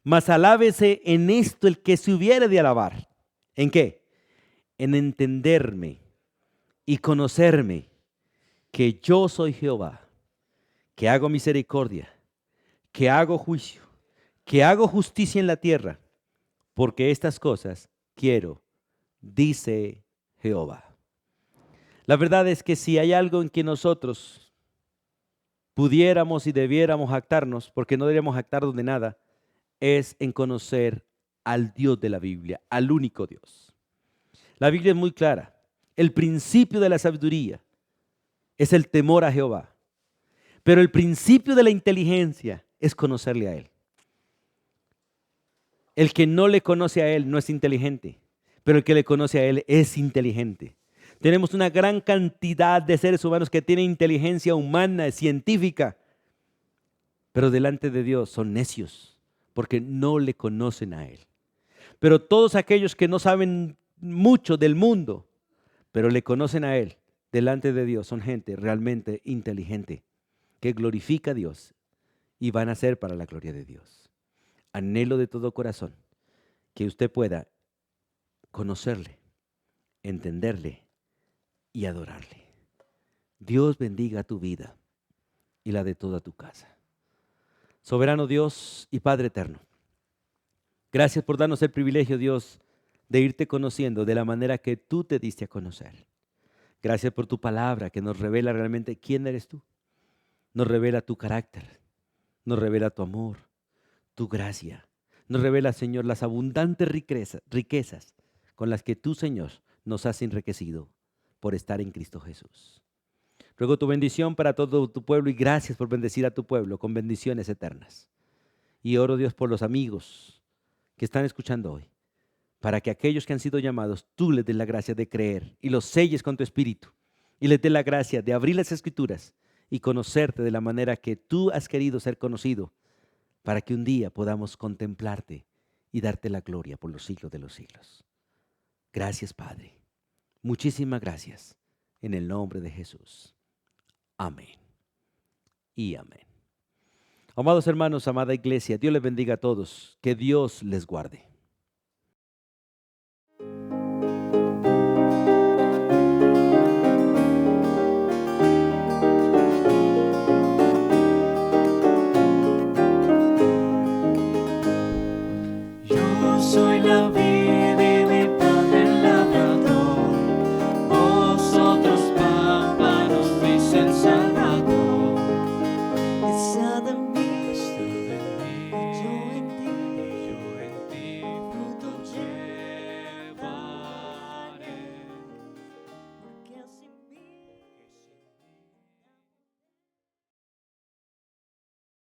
Mas alábese en esto el que se hubiere de alabar. ¿En qué? En entenderme y conocerme, que yo soy Jehová, que hago misericordia, que hago juicio, que hago justicia en la tierra, porque estas cosas quiero, dice Jehová. La verdad es que si hay algo en que nosotros pudiéramos y debiéramos jactarnos, porque no deberíamos jactarnos de nada, es en conocer al Dios de la Biblia, al único Dios. La Biblia es muy clara. El principio de la sabiduría es el temor a Jehová, pero el principio de la inteligencia es conocerle a Él. El que no le conoce a Él no es inteligente, pero el que le conoce a Él es inteligente. Tenemos una gran cantidad de seres humanos que tienen inteligencia humana, científica, pero delante de Dios son necios porque no le conocen a Él. Pero todos aquellos que no saben mucho del mundo, pero le conocen a Él, delante de Dios son gente realmente inteligente, que glorifica a Dios y van a ser para la gloria de Dios. Anhelo de todo corazón que usted pueda conocerle, entenderle y adorarle. Dios bendiga tu vida y la de toda tu casa. Soberano Dios y Padre eterno, gracias por darnos el privilegio, Dios, de irte conociendo de la manera que tú te diste a conocer. Gracias por tu palabra que nos revela realmente quién eres tú. Nos revela tu carácter, nos revela tu amor, tu gracia. Nos revela, Señor, las abundantes riquezas con las que tú, Señor, nos has enriquecido por estar en Cristo Jesús. Ruego tu bendición para todo tu pueblo y gracias por bendecir a tu pueblo con bendiciones eternas. Y oro, Dios, por los amigos que están escuchando hoy, para que aquellos que han sido llamados, tú les des la gracia de creer y los selles con tu espíritu y les des la gracia de abrir las Escrituras y conocerte de la manera que tú has querido ser conocido, para que un día podamos contemplarte y darte la gloria por los siglos de los siglos. Gracias, Padre. Muchísimas gracias. En el nombre de Jesús. Amén. Y amén. Amados hermanos, amada iglesia, Dios les bendiga a todos. Que Dios les guarde.